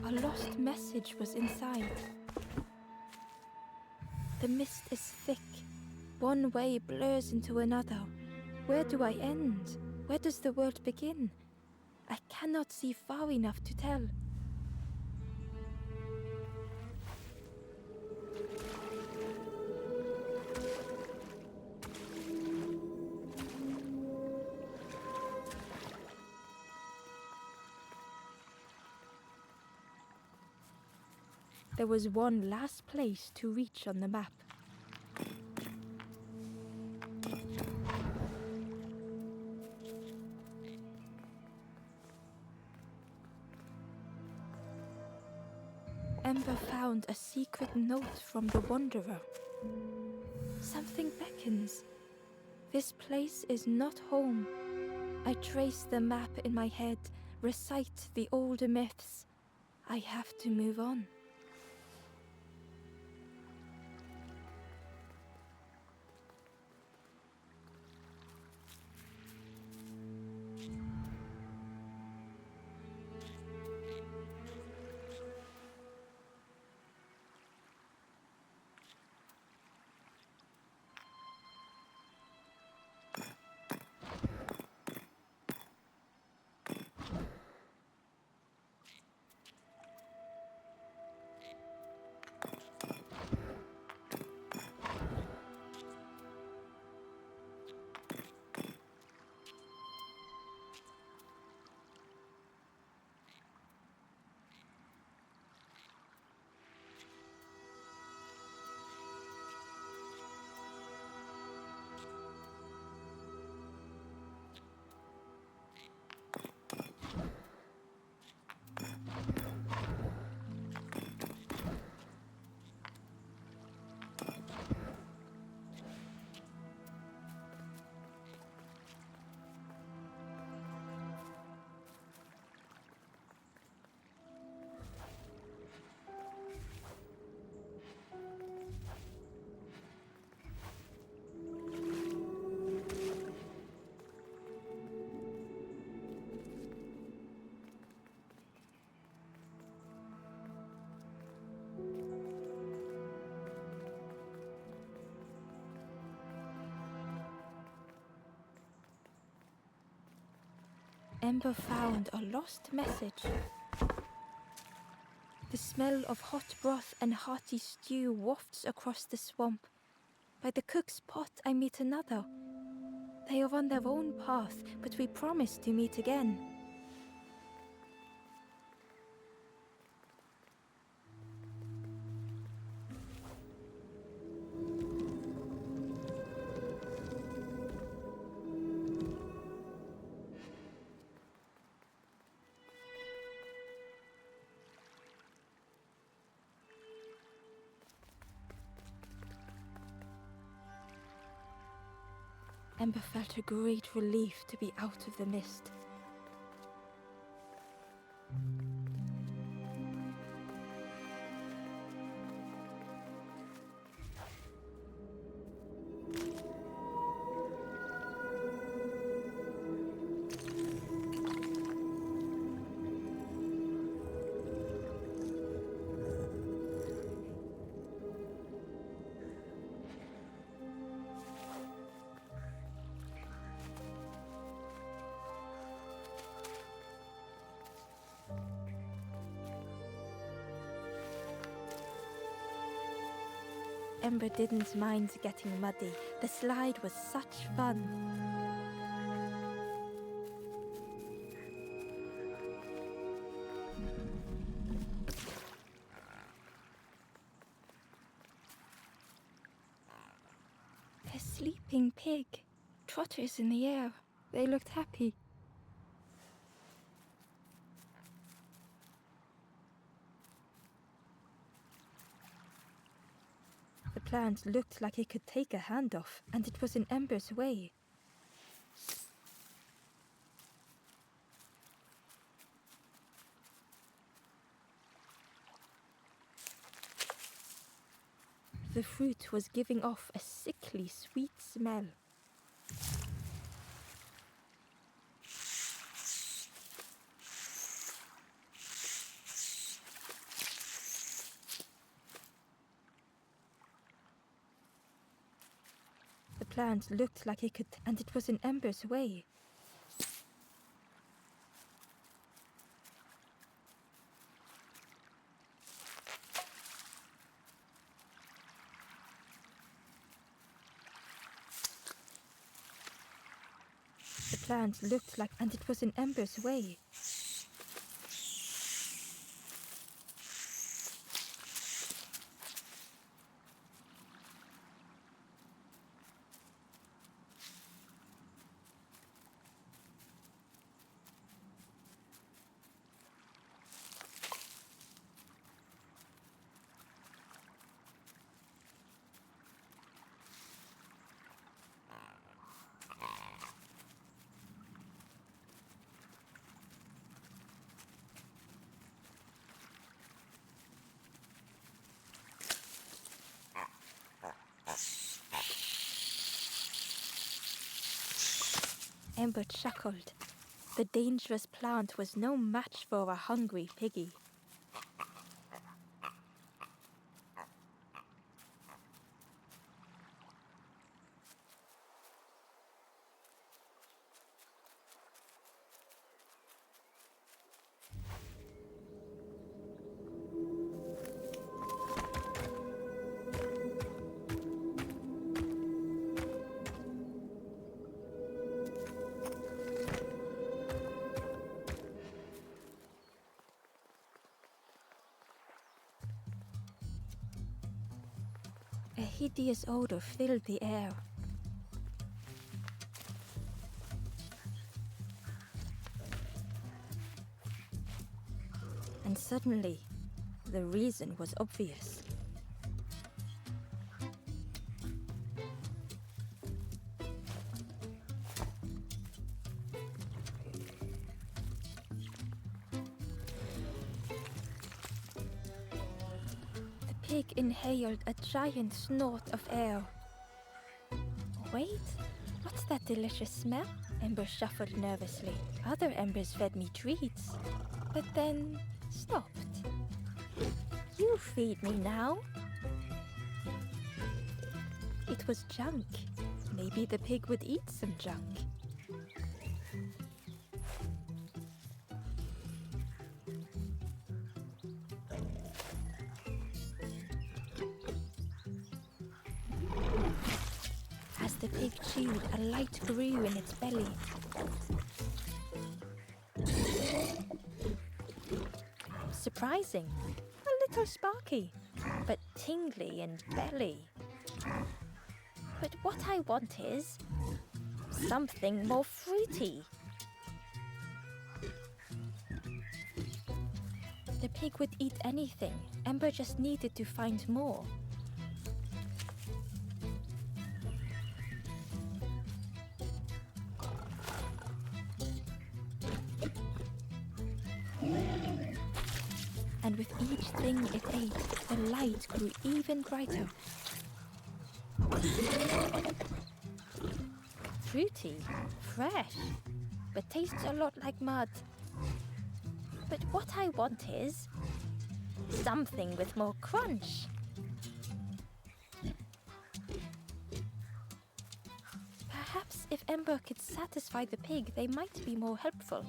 A lost message was inside. The mist is thick. One way blurs into another. Where do I end? Where does the world begin? I cannot see far enough to tell. There was one last place to reach on the map. Ember found a secret note from the Wanderer. Something beckons. This place is not home. I trace the map in my head, recite the older myths. I have to move on. Ember found a lost message. The smell of hot broth and hearty stew wafts across the swamp. By the cook's pot I meet another. They are on their own path, but we promise to meet again. Ember felt a great relief to be out of the mist. Ember didn't mind getting muddy. The slide was such fun. A sleeping pig. Trotters in the air. They looked happy. The plant looked like it could take a hand off, and it was in Ember's way. The fruit was giving off a sickly sweet smell. The plant looked like it could, and it was in Ember's way. The plant looked like, and it was in Ember's way. Ember chuckled. The dangerous plant was no match for a hungry piggy. A hideous odor filled the air. And suddenly, the reason was obvious. The pig inhaled a giant snort of air. Wait, what's that delicious smell? Ember shuffled nervously. Other embers fed me treats, but then stopped. You feed me now. It was junk. Maybe the pig would eat some junk. the pig chewed, a light grew in its belly. Surprising, a little sparky, but tingly in belly. But what I want is something more fruity. The pig would eat anything. Ember just needed to find more. And with each thing it ate, the light grew even brighter. Fruity, fresh, but tastes a lot like mud. But what I want is something with more crunch. Perhaps if Ember could satisfy the pig, they might be more helpful.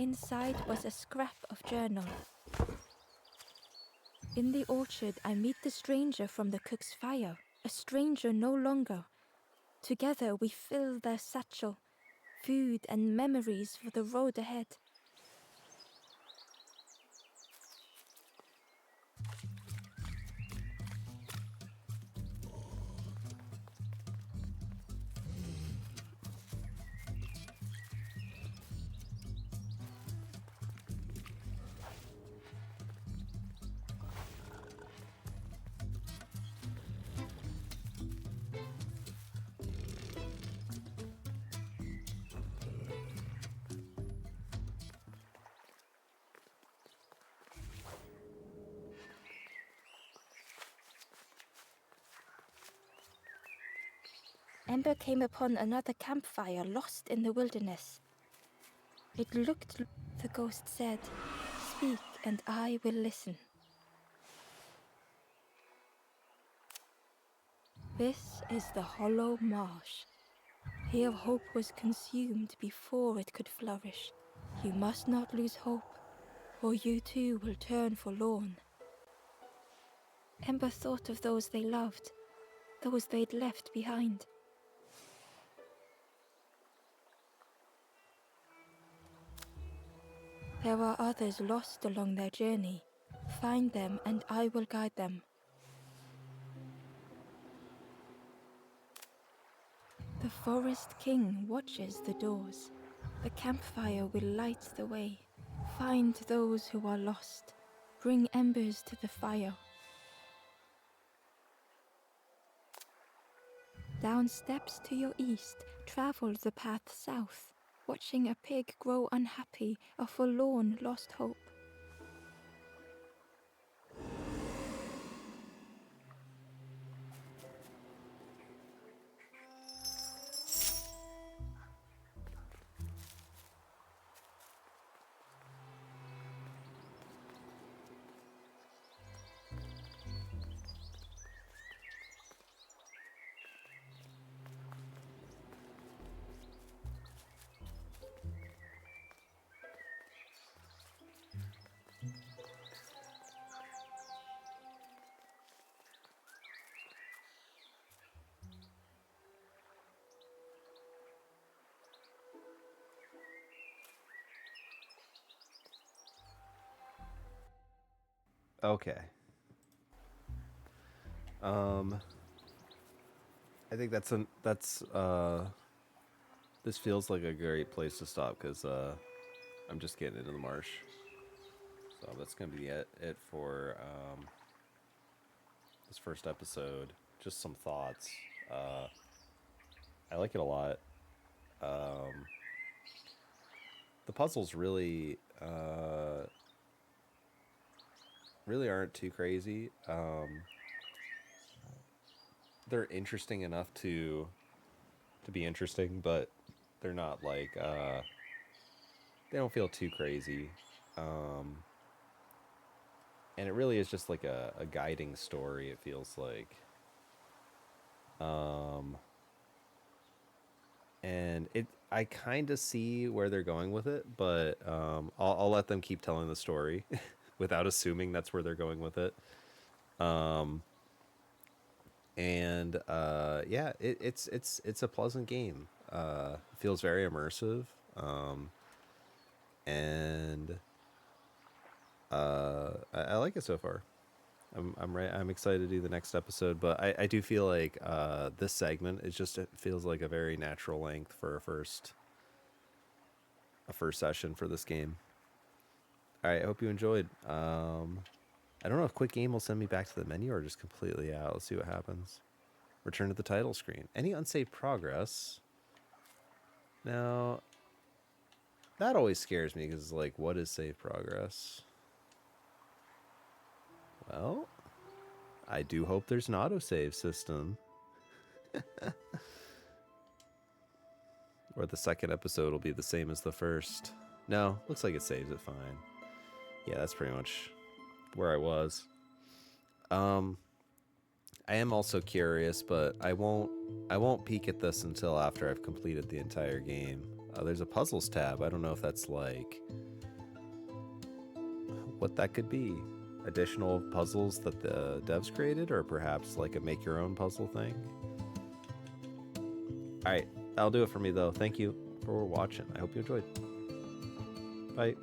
Inside was a scrap of journal. In the orchard, I meet the stranger from the cook's fire, a stranger no longer. Together we fill their satchel, food and memories for the road ahead. Ember came upon another campfire lost in the wilderness. It looked, the ghost said, "Speak and I will listen." This is the hollow marsh. Here hope was consumed before it could flourish. You must not lose hope, or you too will turn forlorn. Ember thought of those they loved, those they'd left behind. There are others lost along their journey. Find them and I will guide them. The forest king watches the doors. The campfire will light the way. Find those who are lost. Bring embers to the fire. Down steps to your east, travel the path south, watching a pig grow unhappy, a forlorn lost hope. Okay. I think this feels like a great place to stop because I'm just getting into the marsh. So that's gonna be it for this first episode. Just some thoughts. I like it a lot. The puzzle's really really aren't too crazy. They're interesting enough to be interesting, but they're not like they don't feel too crazy. Um, and it really is just like a guiding story. It feels like, um, and it I kind of see where they're going with it, but I'll let them keep telling the story without assuming that's where they're going with it. Um, and yeah, it's a pleasant game. It feels very immersive, and I like it so far. I'm excited to do the next episode, but I do feel like this segment it feels like a very natural length for a first session for this game. All right, I hope you enjoyed. I don't know if quick game will send me back to the menu or just completely out. Let's see what happens. Return to the title screen. Any unsaved progress? Now, that always scares me because, like, what is save progress? Well, I do hope there's an autosave system. Or the second episode will be the same as the first. No, looks like it saves it fine. Yeah, that's pretty much where I was. I am also curious, but I won't peek at this until after I've completed the entire game. There's a puzzles tab. I don't know if that's like what that could be. Additional puzzles that the devs created, or perhaps like a make your own puzzle thing. All right, that'll do it for me though. Thank you for watching. I hope you enjoyed. Bye.